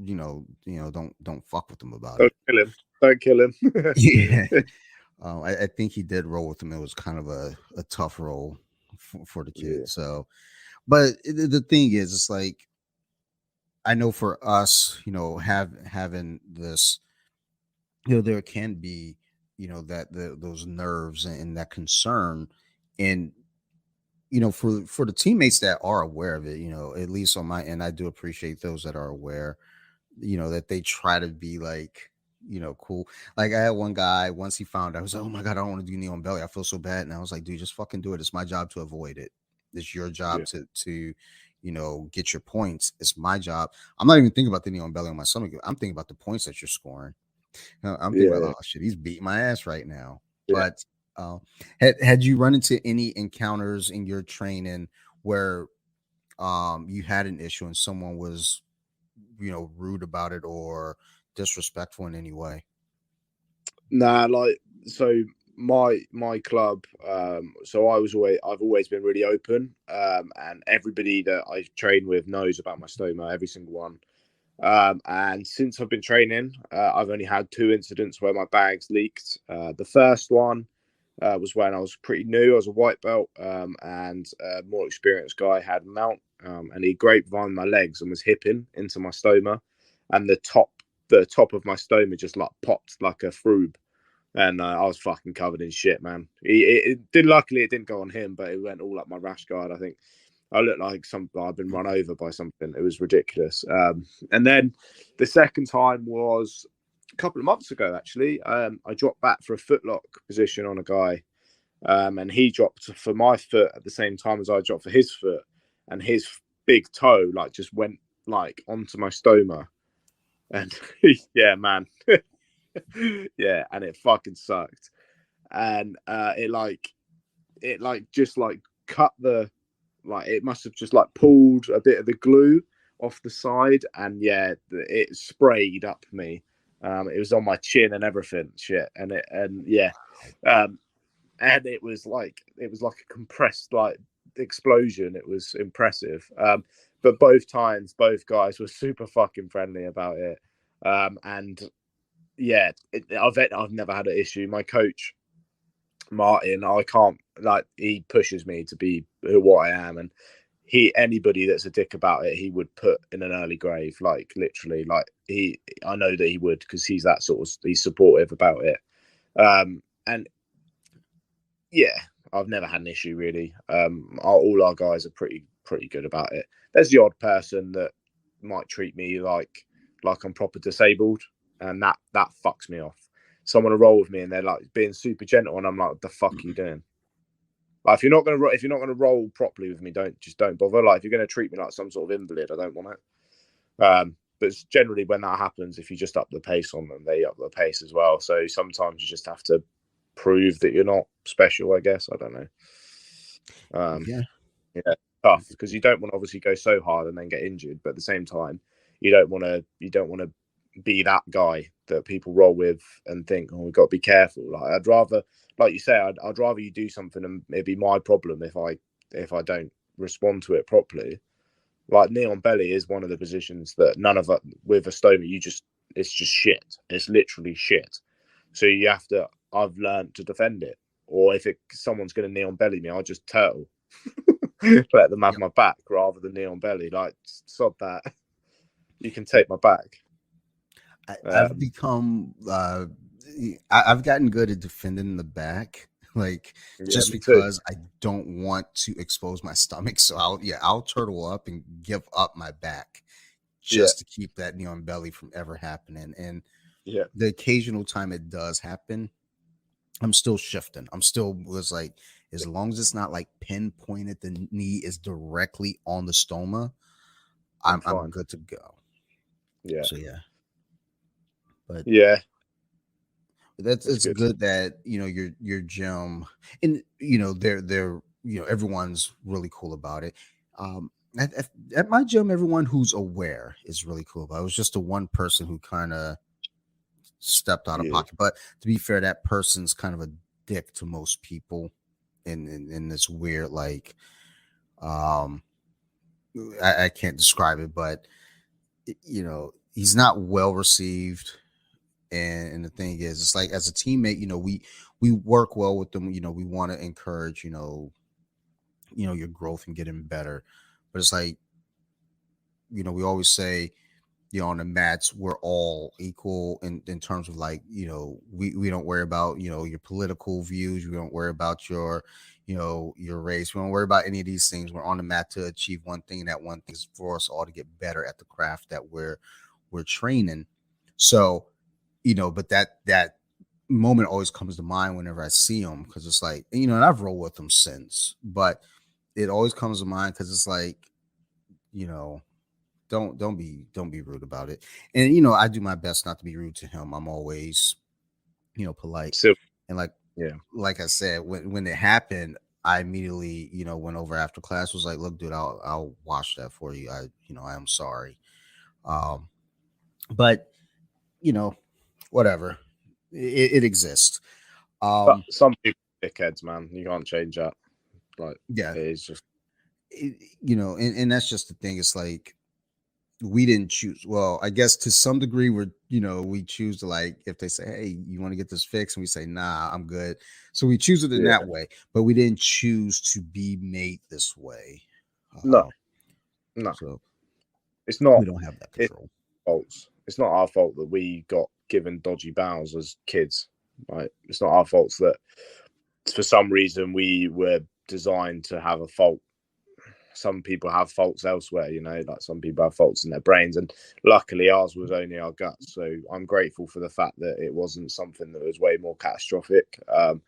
don't fuck with him about Don't it. kill him. Don't kill him. Yeah. I think he did roll with him. It was kind of a tough role for the Yeah, kid. So, but the thing is, it's like, I know for us, having this, there can be, that those nerves and that concern, and for the teammates that are aware of it, at least on my end, I do appreciate those that are aware, that they try to be like, cool. Like, I had one guy, once he found out, I was like, oh my God, I don't want to do knee on belly. I feel so bad. And I was like, dude, just fucking do it. It's my job to avoid it. It's your job yeah, to get your points. It's my job. I'm not even thinking about the knee on belly on my stomach. I'm thinking about the points that you're scoring. I'm thinking about, yeah, oh shit, he's beating my ass right now. yeah. But had you run into any encounters in your training where you had an issue and someone was rude about it or disrespectful in any way? Nah, like so my club. So I've always been really open. And everybody that I train with knows about my stoma. Every single one. And since I've been training, I've only had two incidents where my bags leaked. The first one was when I was pretty new. I was a white belt, and a more experienced guy had mount, and he grapevine my legs and was hipping into my stoma, and the top of my stoma just like popped like a froob, and I was fucking covered in shit, man. It did. Luckily, it didn't go on him, but it went all up my rash guard. I think I looked like I'd been run over by something. It was ridiculous. And then the second time was a couple of months ago, actually. I dropped back for a footlock position on a guy, and he dropped for my foot at the same time as I dropped for his foot, and his big toe like just went like onto my stoma, and yeah, man, yeah, and it fucking sucked, and it just like cut the like it must have just like pulled a bit of the glue off the side, and yeah, it sprayed up me. It was on my chin and everything, shit, and yeah, um, and it was like a compressed like explosion. It was impressive. But both times, both guys were super fucking friendly about it. And yeah, I've never had an issue. My coach Martin, I can't like he pushes me to be what I am, and anybody that's a dick about it, he would put in an early grave, like literally, like I know that he would because he's that sort of he's supportive about it. And yeah, I've never had an issue really. All our guys are pretty good about it. There's the odd person that might treat me like I'm proper disabled, and that fucks me off. Someone will roll with me and they're like being super gentle, and I'm like, what the fuck are you doing? Like if you're not gonna roll properly with me, don't bother. Like if you're gonna treat me like some sort of invalid, I don't want it. But it's generally when that happens, if you just up the pace on them, they up the pace as well. So sometimes you just have to prove that you're not special. I guess I don't know. Yeah. Yeah, tough because you don't want to obviously go so hard and then get injured, but at the same time, you don't want to be that guy that people roll with and think, oh, we've got to be careful. Like I'd rather, like you say, I'd rather you do something and it be my problem if I don't respond to it properly. Like knee on belly is one of the positions that none of us with a stoma, it's just shit. It's literally shit. So you have to. I've learned to defend it, or if someone's going to knee on belly me, I'll just turtle. Let them have Yep. my back rather than knee on belly. Like sod that. You can take my back. I've Um, become I've gotten good at defending the back, like, yeah, just me too. because I don't want to expose my stomach. So I'll turtle up and give up my back Yeah, just to keep that knee on belly from ever happening. And yeah, the occasional time it does happen, I'm still shifting. I'm still was like, as long as it's not like pinpointed, the knee is directly on the stoma, I'm I'm fine. good to go. Yeah, So yeah, but yeah, it's it's good. good that your gym, and they're everyone's really cool about it. At my gym, everyone who's aware is really cool about it. It was just the one person who kind of stepped out of Yeah, pocket, but to be fair, that person's kind of a dick to most people in this weird, like, um I can't describe it, but you know, he's not well received. And the thing is, it's like as a teammate, you know, we work well with them. You know, we want to encourage, you know, your growth and getting better. But it's like, you know, we always say, you know, on the mats, we're all equal in terms of like, you know, we don't worry about, you know, your political views. We don't worry about your, you know, your race. We don't worry about any of these things. We're on the mat to achieve one thing, and that one thing is for us all to get better at the craft that we're training. So, you know, but that moment always comes to mind whenever I see him, because it's like, you know, and I've rolled with him since, but it always comes to mind because it's like, you know, don't be rude about it. And you know, I do my best not to be rude to him. I'm always, you know, polite. So And yeah, like I said, when it happened, I immediately, you know, went over after class, was like, look, dude, I'll wash that for you. You know, I am sorry. Um, but you know, whatever. It exists. but Um, some people are dickheads, man. You can't change that. Like yeah, it is just you know, and that's just the thing. It's like we didn't choose. Well, I guess to some degree, we're, you know, we choose to, like, if they say, hey, you want to get this fixed, and we say, nah, I'm good. So we choose it in yeah. that way, but we didn't choose to be made this way. No, Uh, no. so It's not. we don't have that It's control. faults. It's not our fault that we got given dodgy bowels as kids. Right? It's not our fault that for some reason we were designed to have a fault. Some people have faults elsewhere, you know, like some people have faults in their brains, and luckily ours was only our guts. So I'm grateful for the fact that it wasn't something that was way more catastrophic. And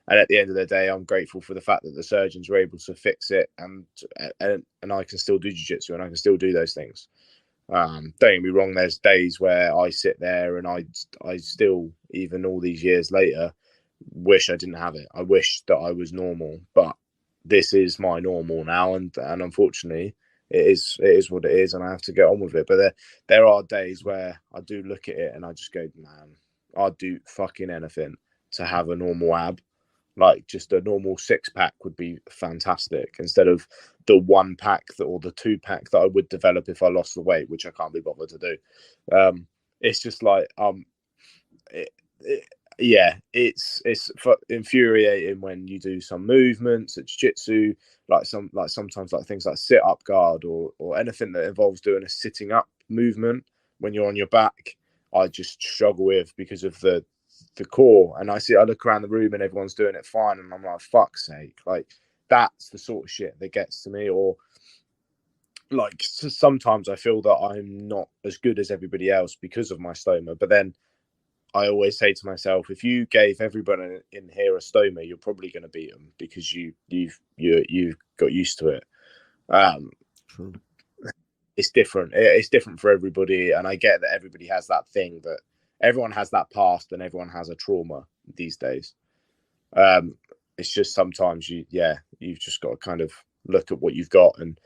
at the end of the day, I'm grateful for the fact that the surgeons were able to fix it, and I can still do jiu-jitsu and I can still do those things. Don't get me wrong, there's days where I sit there and I still, even all these years later, wish I didn't have it. I wish that I was normal, but this is my normal now, and unfortunately, it is what it is, and I have to get on with it. But there are days where I do look at it and I just go, man, I'd do fucking anything to have a normal ab. Like just a normal six pack would be fantastic instead of the one pack or the two pack that I would develop if I lost the weight, which I can't be bothered to do. It's just like it, it, yeah, it's infuriating when you do some movements at jiu-jitsu, like sometimes like things like sit up guard or anything that involves doing a sitting up movement when you're on your back. I just struggle with because of the core, and I look around the room and everyone's doing it fine, and I'm like, fuck's sake, like that's the sort of shit that gets to me. Or like sometimes I feel that I'm not as good as everybody else because of my stoma, but then I always say to myself, if you gave everybody in here a stoma, you're probably going to beat them because you've got used to it. Um, True. it's different. It's different for everybody, and I get that everybody has that thing, but everyone has that past, and everyone has a trauma these days. Um, it's just sometimes you've just got to kind of look at what you've got and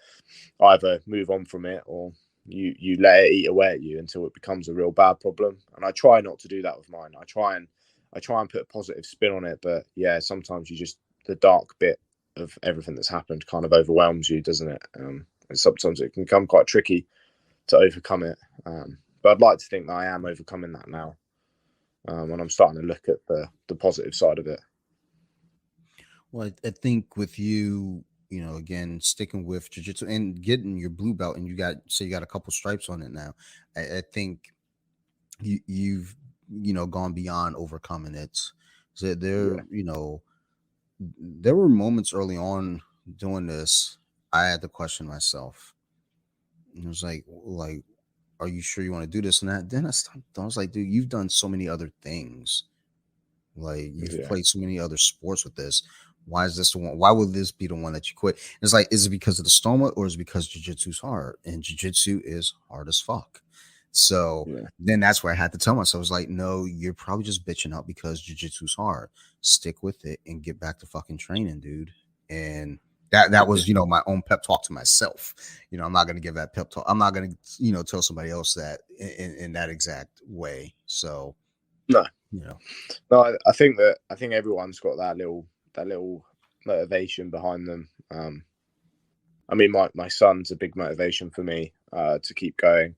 either move on from it or you let it eat away at you until it becomes a real bad problem. And I try not to do that with mine. I try and put a positive spin on it, but yeah, sometimes you just the dark bit of everything that's happened kind of overwhelms you, doesn't it? And sometimes it can become quite tricky to overcome it. But I'd like to think that I am overcoming that now, and I'm starting to look at the positive side of it. Well, I think with you, you know, again, sticking with jiu-jitsu and getting your blue belt, and you got a couple stripes on it now. I think you've, you know, gone beyond overcoming it. So Yeah, you know, there were moments early on doing this, I had to question myself. And it was like, are you sure you want to do this? And then I was like, dude, you've done so many other things. Like, you've yeah, played so many other sports with this. Why is this the one? Why would this be the one that you quit? And it's like, is it because of the stoma, or is it because jiu-jitsu's hard? And jiu-jitsu is hard as fuck. So yeah, then that's where I had to tell myself, I was like, no, you're probably just bitching out because jiu-jitsu's hard. Stick with it and get back to fucking training, dude. And that yeah. was, you know, my own pep talk to myself. You know, I'm not gonna give that pep talk. I'm not gonna, you know, tell somebody else that in that exact way. So, No, you know, no. I think everyone's got that little motivation behind them. I mean, my son's a big motivation for me to keep going.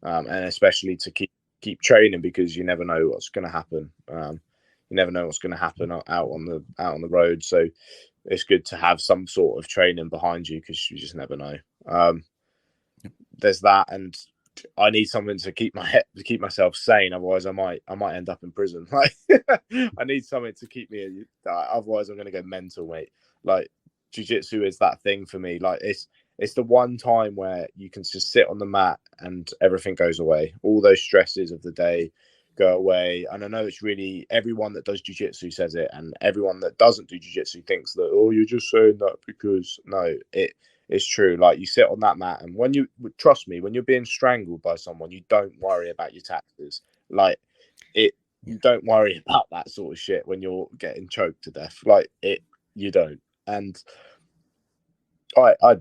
and especially to keep training, because you never know what's going to happen. You never know what's going to happen out on the road. So it's good to have some sort of training behind you, because you just never know. There's that, and I need something to keep myself sane. Otherwise, I might end up in prison. Like, I need something to keep me. Otherwise, I'm going to go mental, mate. Like, jiu-jitsu is that thing for me. Like, it's the one time where you can just sit on the mat and everything goes away. All those stresses of the day go away. And I know it's really, everyone that does jiu-jitsu says it, and everyone that doesn't do jiu-jitsu thinks that, oh, you're just saying that because, no, it's true. Like, you sit on that mat, and when you trust me, when you're being strangled by someone, you don't worry about your taxes. Like, you don't worry about that sort of shit when you're getting choked to death. Like, you don't. And I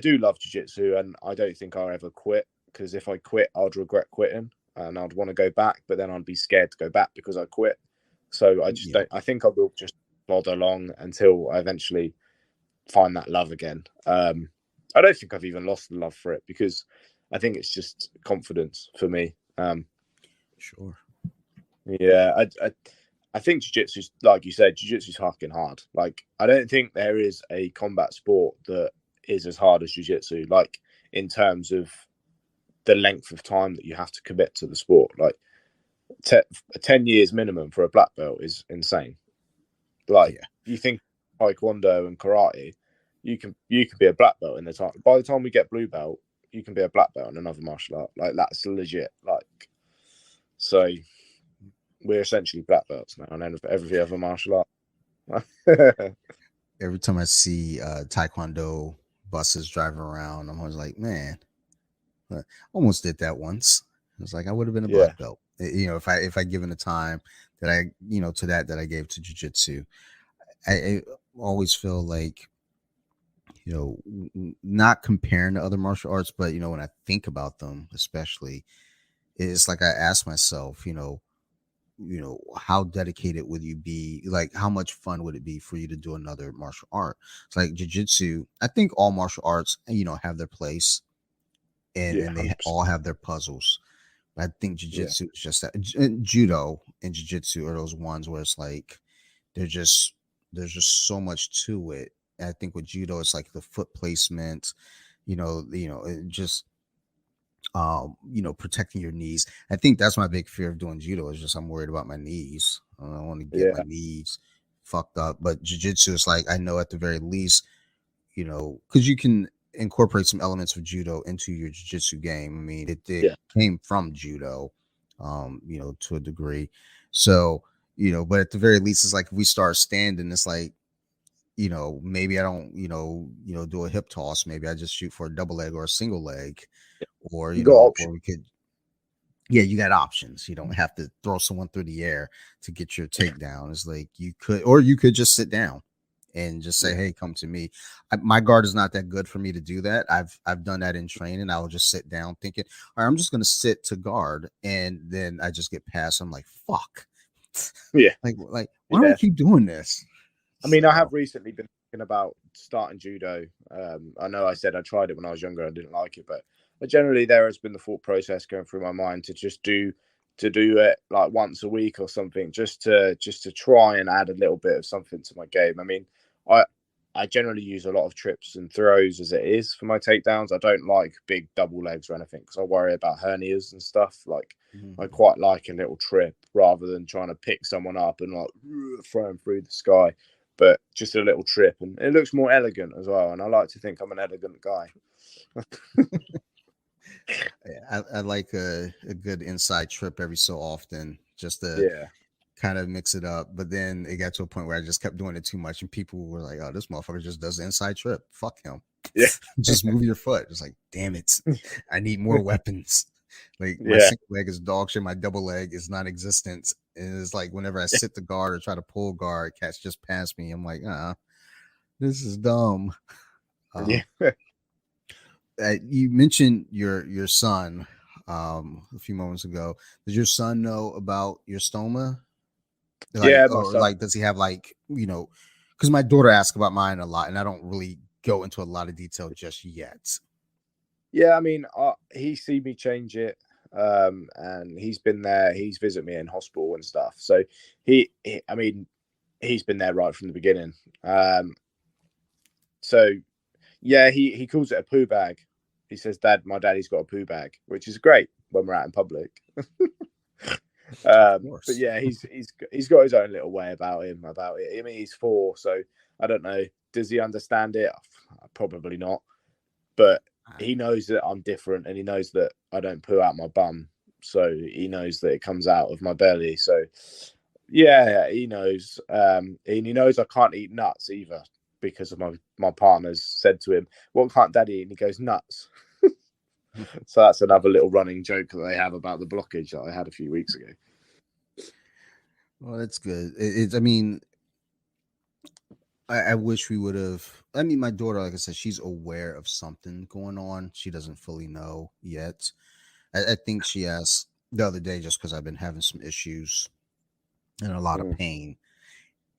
do love jiu-jitsu, and I don't think I'll ever quit, because if I quit, I'd regret quitting, and I'd want to go back, but then I'd be scared to go back because I quit. So I just don't. I think I will just plod along until I eventually find that love again. I don't think I've even lost the love for it, because I think it's just confidence for me. Sure. Yeah, I think jiu-jitsu, like you said, jiu-jitsu's fucking hard. Like, I don't think there is a combat sport that is as hard as jiu-jitsu, like, in terms of the length of time that you have to commit to the sport. Like, 10 years minimum for a black belt is insane. Like, you think taekwondo and karate, you can be a black belt in the time. By the time we get blue belt, you can be a black belt in another martial art. Like, that's legit. Like, so we're essentially black belts now, and every other martial art. Every time I see taekwondo buses driving around, I'm always like, man, I almost did that once. It was like I would have been a black belt, if I given the time that I to that I gave to jiu-jitsu. I always feel like, not comparing to other martial arts, but when I think about them, especially, it's like I ask myself, how dedicated would you be? Like, how much fun would it be for you to do another martial art? It's like jiu-jitsu. I think all martial arts, have their place, and they 100%. all have their puzzles. But I think jiu-jitsu is just that. Judo and jiu-jitsu are those ones where it's like there's just so much to it. And I think with judo, it's like the foot placement, it just protecting your knees. I think that's my big fear of doing judo, is just I'm worried about my knees. I don't want to get my knees fucked up. But jiu-jitsu is like, I know at the very least, because you can incorporate some elements of judo into your jiu-jitsu game. I mean, it came from judo, to a degree. So, but at the very least, it's like if we start standing, it's like, maybe I don't, do a hip toss. Maybe I just shoot for a double leg or a single leg, or, You got options. or we could, you got options. You don't have to throw someone through the air to get your takedown. It's like you could just sit down and just say, hey, come to me. My guard is not that good for me to do that. I've done that in training. I will just sit down thinking, all right, I'm just going to sit to guard. And then I just get past. I'm like, fuck. Yeah. like, why do I keep doing this? I mean, I have recently been thinking about starting judo. I know I said I tried it when I was younger. I didn't like it, but generally there has been the thought process going through my mind to just do it like once a week or something, just to try and add a little bit of something to my game. I mean, I generally use a lot of trips and throws as it is for my takedowns. I don't like big double legs or anything, because I worry about hernias and stuff. Like, I quite like a little trip rather than trying to pick someone up and like throw them through the sky. But just a little trip, and it looks more elegant as well. And I like to think I'm an elegant guy. I like a good inside trip every so often, just to kind of mix it up. But then it got to a point where I just kept doing it too much, and people were like, "Oh, this motherfucker just does the inside trip. Fuck him. Yeah, just move your foot." It's like, damn it, I need more weapons. Like, my single leg is dog shit. My double leg is non-existent. And it's like whenever I sit the guard or try to pull guard, cats just pass me. I'm like, this is dumb. You mentioned your son a few moments ago. Does your son know about your stoma? Like, or like, does he have like, because my daughter asks about mine a lot, and I don't really go into a lot of detail just yet. Yeah, I mean, he's seen me change it, and he's been there. He's visited me in hospital and stuff. So I mean, he's been there right from the beginning. So yeah, he calls it a poo bag. He says, "Dad, my daddy's got a poo bag," which is great when we're out in public. Of But course. yeah, he's got his own little way about him about it. I mean, he's 4, so I don't know. Does he understand it? Probably not. But he knows that I'm different, and he knows that I don't poo out my bum. So he knows that it comes out of my belly. So yeah, he knows. And he knows I can't eat nuts either because of my partner's said to him, "What can't Daddy eat?" And he goes, "Nuts." So that's another little running joke that they have about the blockage that I had a few weeks ago. Well, that's good. I mean, I wish we would have. I mean, my daughter, like I said, she's aware of something going on. She doesn't fully know yet. I think she asked the other day just because I've been having some issues and a lot of Mm, pain,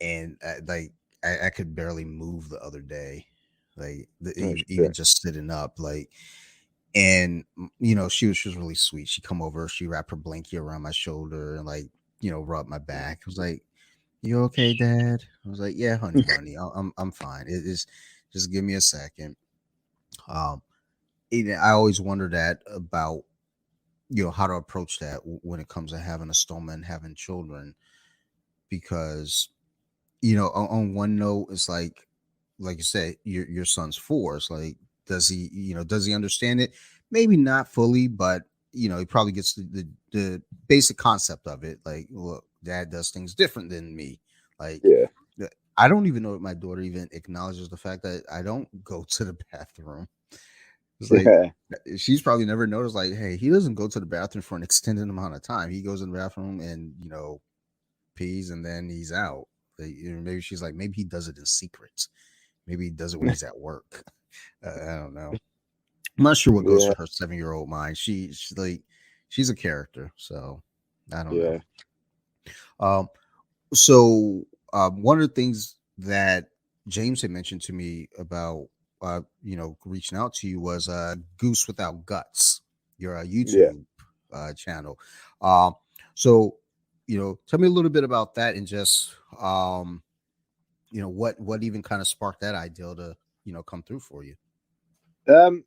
and like I could barely move the other day, like oh, even shit. just sitting up, like. And you know, she was really sweet. She come over, she wrapped her blankie around my shoulder and like rub my back. I was like, "You okay, Dad?" I was like, "Yeah, honey bunny, I'm fine. It is just give me a second." Um, I always wonder that about how to approach that when it comes to having a stoma and having children, because on one note, it's like you said, your son's 4. It's like, does he understand it? Maybe not fully, but he probably gets the basic concept of it. Like, look, Dad does things different than me. Like, Yeah, I don't even know if my daughter even acknowledges the fact that I don't go to the bathroom. It's like yeah, she's probably never noticed. Like, hey, he doesn't go to the bathroom for an extended amount of time. He goes in the bathroom and peas and then he's out. Like, maybe she's like, maybe he does it in secret. Maybe he does it when he's at work. I don't know. I'm not sure what goes yeah, through her 7-year-old mind. She's like, she's a character, so I don't know. yeah, Um, so one of the things that James had mentioned to me about reaching out to you was Goose Without Guts, your yeah. YouTube channel. Um, so tell me a little bit about that and just what even kind of sparked that idea to come through for you. Um,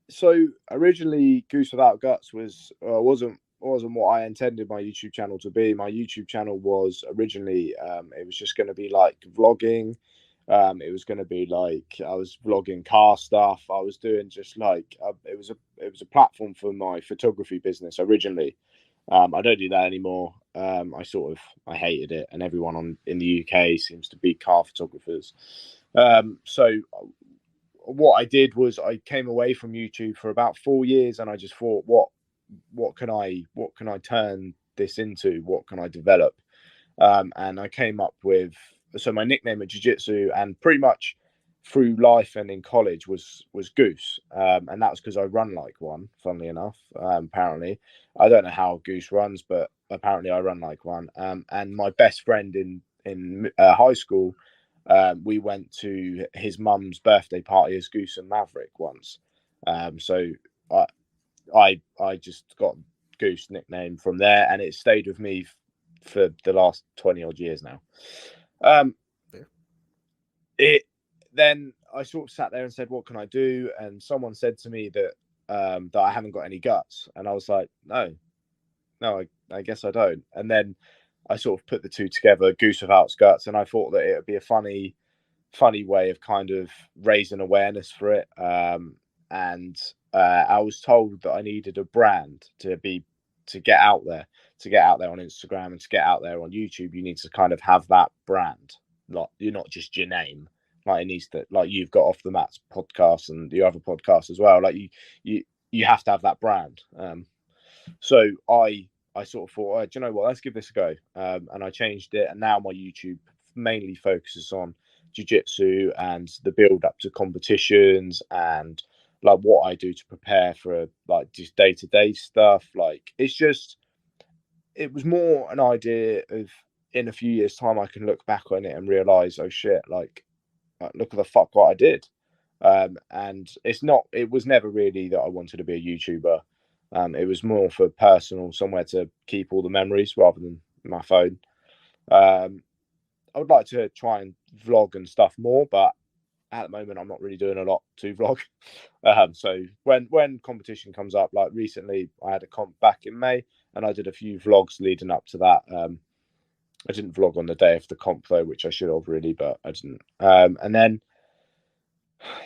so originally, Goose Without Guts wasn't what I intended my YouTube channel to be. My YouTube channel was originally it was just going to be like vlogging. It was going to be like I was vlogging car stuff. I was doing just like it was a platform for my photography business originally. I don't do that anymore. I hated it, and everyone in the UK seems to be car photographers. So what I did was I came away from YouTube for about 4 years, and I just thought, what can I turn this into? What can I develop? And I came up with my nickname at jiu-jitsu and pretty much through life and in college was Goose, and that was because I run like one. Funnily enough, apparently, I don't know how Goose runs, but apparently I run like one. And my best friend in high school, we went to his mum's birthday party as Goose and Maverick once. So I I just got Goose nickname from there, and it stayed with me for the last 20 odd years now. Um, Yeah. it then I sort of sat there and said, "What can I do?" And someone said to me that I haven't got any guts, and I was like, "No, no, I guess I don't." And then I sort of put the two together, Goose without guts, and I thought that it would be a funny way of kind of raising awareness for it. And I was told that I needed a brand to get out there, to get out there on Instagram and to get out there on YouTube. You need to kind of have that brand. Like, you're not just your name. Like, it needs to, like, you've got Off the Mats podcast and the other podcast as well. Like, you have to have that brand. So I sort of thought, oh, do you know what? Let's give this a go. And I changed it, and now my YouTube mainly focuses on jiu-jitsu and the build up to competitions and like what I do to prepare for like just day-to-day stuff. Like, it was more an idea of, in a few years time I can look back on it and realize, oh shit, like look at the fuck what I did. And it was never really that I wanted to be a YouTuber. It was more for personal, somewhere to keep all the memories rather than my phone. Um, I would like to try and vlog and stuff more, but at the moment I'm not really doing a lot to vlog. So when competition comes up, like recently I had a comp back in May, and I did a few vlogs leading up to that. I didn't vlog on the day of the comp though, which I should have really, but I didn't. And then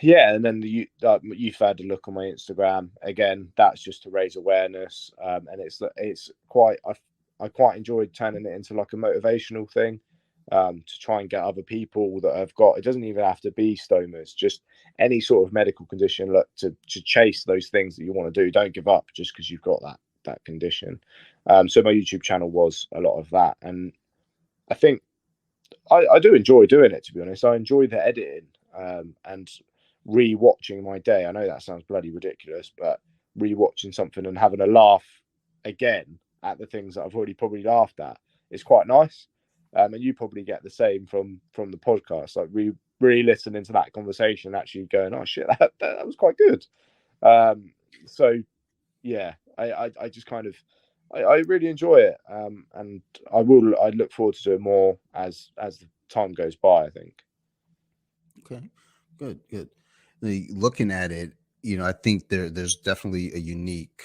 yeah, and then you've had a look on my Instagram again. That's just to raise awareness, and it's quite I quite enjoyed turning it into like a motivational thing, to try and get other people that have got. It doesn't even have to be stomas, just any sort of medical condition. Look to chase those things that you want to do. Don't give up just because you've got that condition. So my YouTube channel was a lot of that, and I think I do enjoy doing it, to be honest. I enjoy the editing, and re-watching my day. I know that sounds bloody ridiculous, but re-watching something and having a laugh again at the things that I've already probably laughed at is quite nice. And you probably get the same from the podcast, like re-listening to that conversation, actually going, "Oh shit, that was quite good." Um, so yeah, I just kind of I really enjoy it, and I look forward to doing more as the time goes by, I think. Okay, good, good. Looking at it, I think there's definitely a unique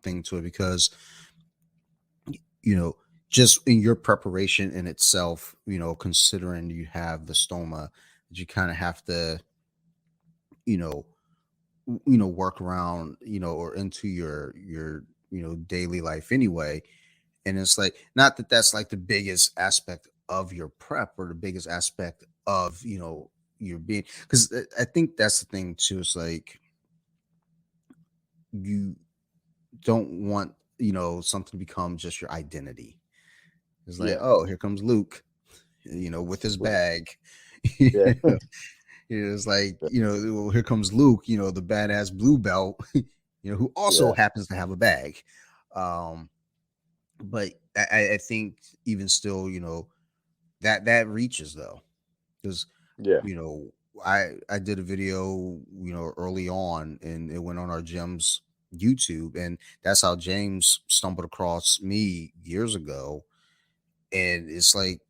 thing to it because you know just in your preparation in itself, considering you have the stoma, that you kind of have to, you know, work around, or into your daily life anyway. And it's like, not that that's like the biggest aspect of your prep or the biggest aspect of, your being, because I think that's the thing too. It's like you don't want, something to become just your identity. It's like, Yeah, oh, here comes Luke, with his bag. yeah, It's like, well, here comes Luke, the badass blue belt, who also yeah, happens to have a bag. Um, but I think even still, that reaches though, because yeah, you know I did a video, early on, and it went on our gym's YouTube, and that's how James stumbled across me years ago. And it's like,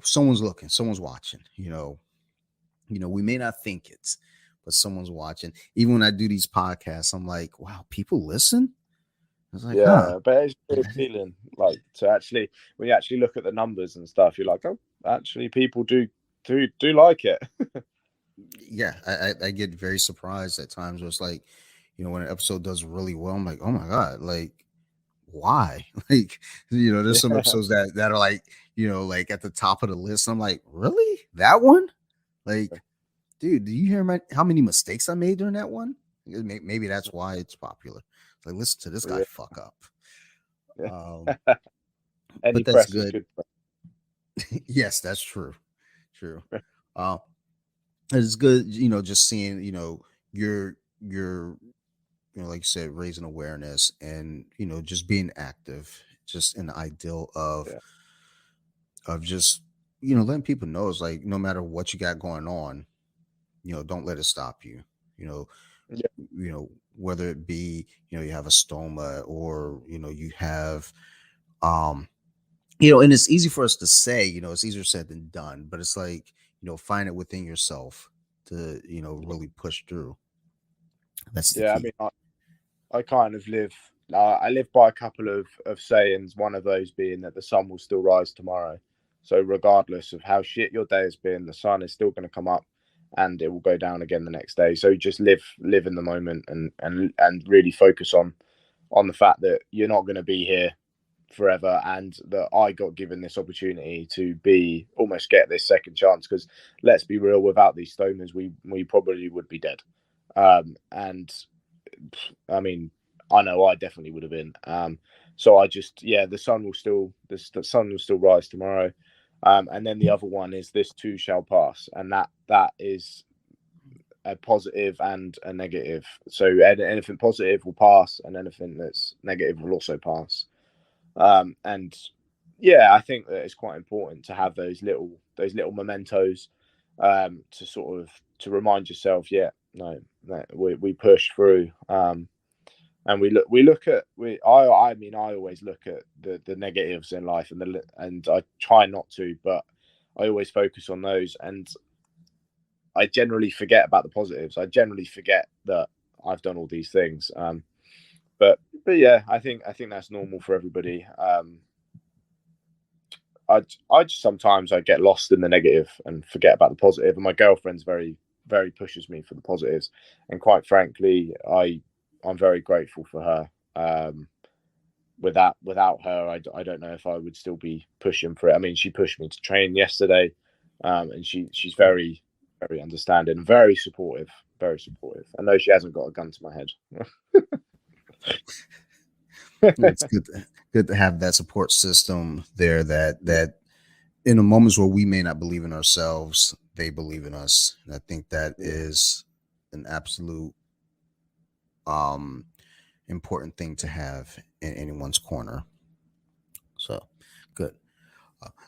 someone's looking, someone's watching, we may not think it's, but someone's watching. Even when I do these podcasts, I'm like, wow, people listen. I was like, huh. yeah. But it's a good feeling, like to actually when you actually look at the numbers and stuff, you're like, oh, actually, people do like it. Yeah, I get very surprised at times where it's like, when an episode does really well, I'm like, oh my god, like why? Like, there's some Yeah, episodes that are like, like at the top of the list. I'm like, really, that one? Like, dude, do you hear how many mistakes I made during that one? Maybe that's why it's popular. Like, listen to this guy yeah, fuck up. yeah. Um, Any but that's press is good. good. Yes, that's true. True. Uh, it's good, just seeing, your like you said, raising awareness, and just being active, just in the ideal Yeah, of just letting people know, it's like, no matter what you got going on, don't let it stop you. You know, yeah, whether it be, you have a stoma, or you have and it's easy for us to say, it's easier said than done, but it's like, find it within yourself to, really push through. That's the yeah. I key. mean, I kind of live. I live by a couple of sayings. One of those being that the sun will still rise tomorrow. So regardless of how shit your day has been, the sun is still going to come up, and it will go down again the next day. So just live in the moment, and really focus on the fact that you're not going to be here forever, and that I got given this opportunity to be almost get this second chance. Because let's be real, without these stoners, we probably would be dead. And I mean, I know I definitely would have been. So I just, yeah, the sun will still rise tomorrow. And then the other one is this too shall pass, and that is a positive and a negative. So anything positive will pass, and anything that's negative will also pass. And yeah, I think that it's quite important to have those little mementos, to sort of to remind yourself, yeah, no, we push through. and I mean, I always look at the negatives in life, and I try not to, but I always focus on those, and I generally forget about the positives. I generally forget that I've done all these things. But yeah, I think that's normal for everybody. I just sometimes I get lost in the negative and forget about the positive. And my girlfriend's very pushes me for the positives, and quite frankly, I'm very grateful for her. Without her, I don't know if I would still be pushing for it. I mean, she pushed me to train yesterday, and she's very understanding, very supportive, very supportive. I know she hasn't got a gun to my head. It's good to have that support system there that in the moments where we may not believe in ourselves, they believe in us. And I think that is an absolute um important thing to have in anyone's corner. So good.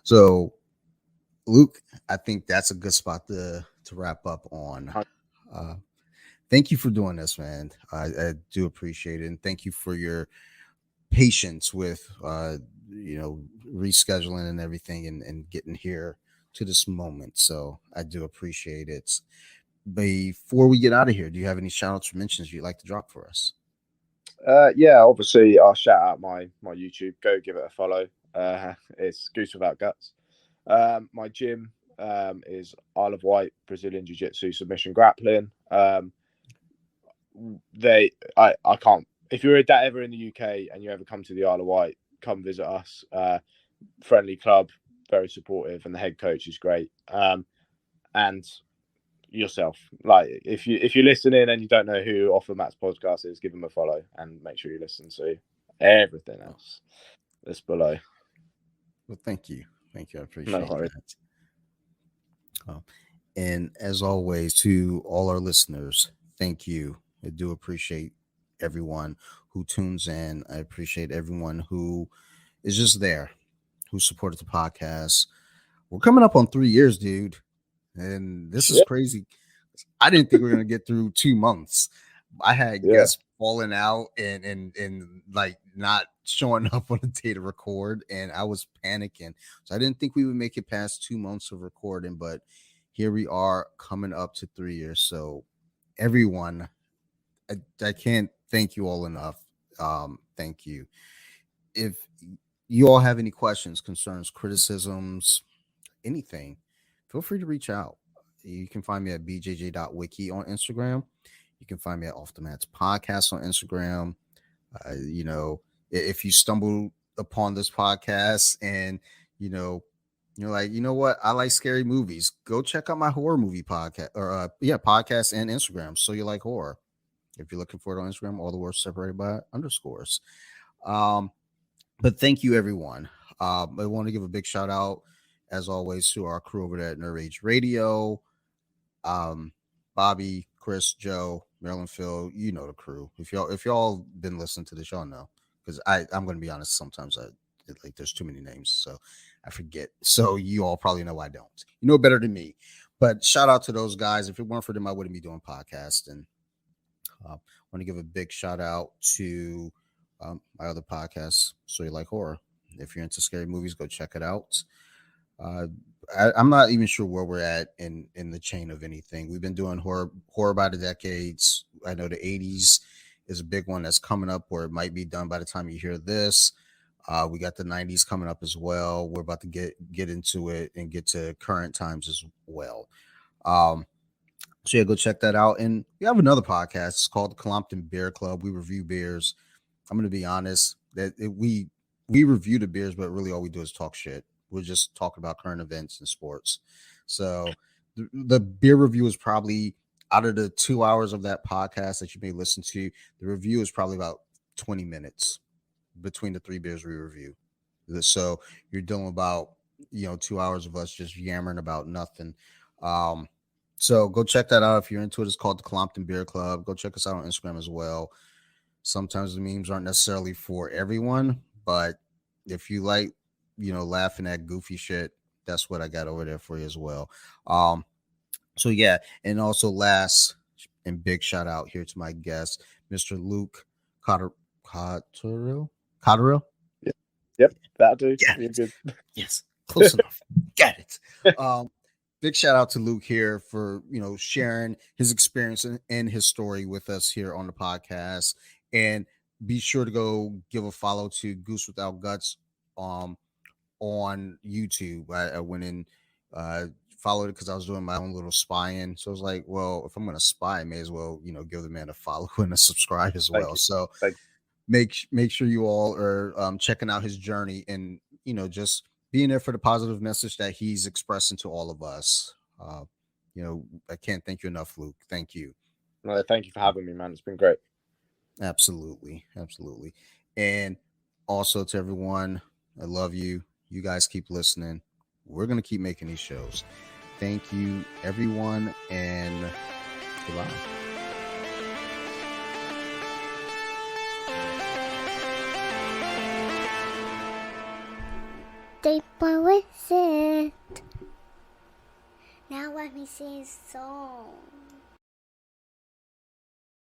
So Luke, I think that's a good spot to wrap up on. Uh, thank you for doing this, man. I do appreciate it, and thank you for your patience with rescheduling and everything, and getting here to this moment. So I do appreciate it. Before we get out of here, do you have any shout outs or mentions you'd like to drop for us? Yeah, obviously, I'll shout out my YouTube. Go give it a follow. It's Goose Without Guts. My gym is Isle of Wight Brazilian Jiu Jitsu Submission Grappling. I can't. If you're ever in the UK and you ever come to the Isle of Wight, come visit us. Friendly club, very supportive, and the head coach is great. And yourself, like if you're listening and you don't know who Off the Mats podcast is, give them a follow and make sure you listen to everything else that's below. Well, thank you. Thank you. I No appreciate worries. that. And as always, to all our listeners, thank you. I do appreciate everyone who tunes in. I appreciate everyone who is just there, who supported the podcast. We're coming up on 3 years, dude. And this is Yeah, crazy. I didn't think we were going to get through 2 months. I had yeah, guests falling out and like not showing up on the day to record, and I was panicking. So I didn't think we would make it past 2 months of recording, but here we are coming up to 3 years. So everyone, I can't thank you all enough. Thank you. If you all have any questions, concerns, criticisms, anything, feel free to reach out. You can find me at bjj.wiki on Instagram. You can find me at Off the Mats Podcast on Instagram. If you stumble upon this podcast and you know you're like, you know what, I like scary movies, go check out my horror movie podcast or podcast and Instagram. So you like horror. If you're looking for it on Instagram, all the words separated by underscores. Um, but thank you, everyone. I want to give a big shout out, as always, to our crew over there at Nerd Age Radio. Um, Bobby, Chris, Joe, Marilyn, Phil, you know the crew. If y'all been listening to this, y'all know. Because I'm gonna be honest, sometimes there's too many names, so I forget. So you all probably know I don't. You know better than me. But shout out to those guys. If it weren't for them, I wouldn't be doing podcasts. And I want to give a big shout out to my other podcast, So You Like Horror. If you're into scary movies, go check it out. Uh, I'm not even sure where we're at in the chain of anything. We've been doing horror by the decades. I know the 80s is a big one that's coming up, or it might be done by the time you hear this. We got the 90s coming up as well. We're about to get into it and get to current times as well. Um, so yeah, go check that out. And we have another podcast. It's called the Compton Beer Club. We review beers. I'm going to be honest that we review the beers, but really all we do is talk shit. We're just talking about current events and sports. So the beer review is probably, out of the 2 hours of that podcast that you may listen to, the review is probably about 20 minutes between the three beers we review. So you're dealing about 2 hours of us just yammering about nothing. Um, so go check that out if you're into it. It's called the Compton Beer Club. Go check us out on Instagram as well. Sometimes the memes aren't necessarily for everyone, but if you like, laughing at goofy shit, that's what I got over there for you as well. So yeah, and also last and big shout out here to my guest, Mr. Luke Cotterill. Cotterill. Yeah. Yep, that'll do. Got You're it. good. Yes, close enough. Got it. Big shout out to Luke here for sharing his experience and his story with us here on the podcast. And be sure to go give a follow to Goose Without Guts on YouTube. I went in, followed it because I was doing my own little spying. So I was like, well, if I'm gonna spy, I may as well give the man a follow and a subscribe as Thank well. you. So Thank make sure you all are checking out his journey and just being there for the positive message that he's expressing to all of us. I can't thank you enough, Luke. Thank you. you. No, thank you for having me, man. It's been great. Absolutely, absolutely. And also to everyone, I love you. You guys keep listening. We're gonna keep making these shows. Thank you, everyone, and goodbye. Deep with it. Now let me sing a song.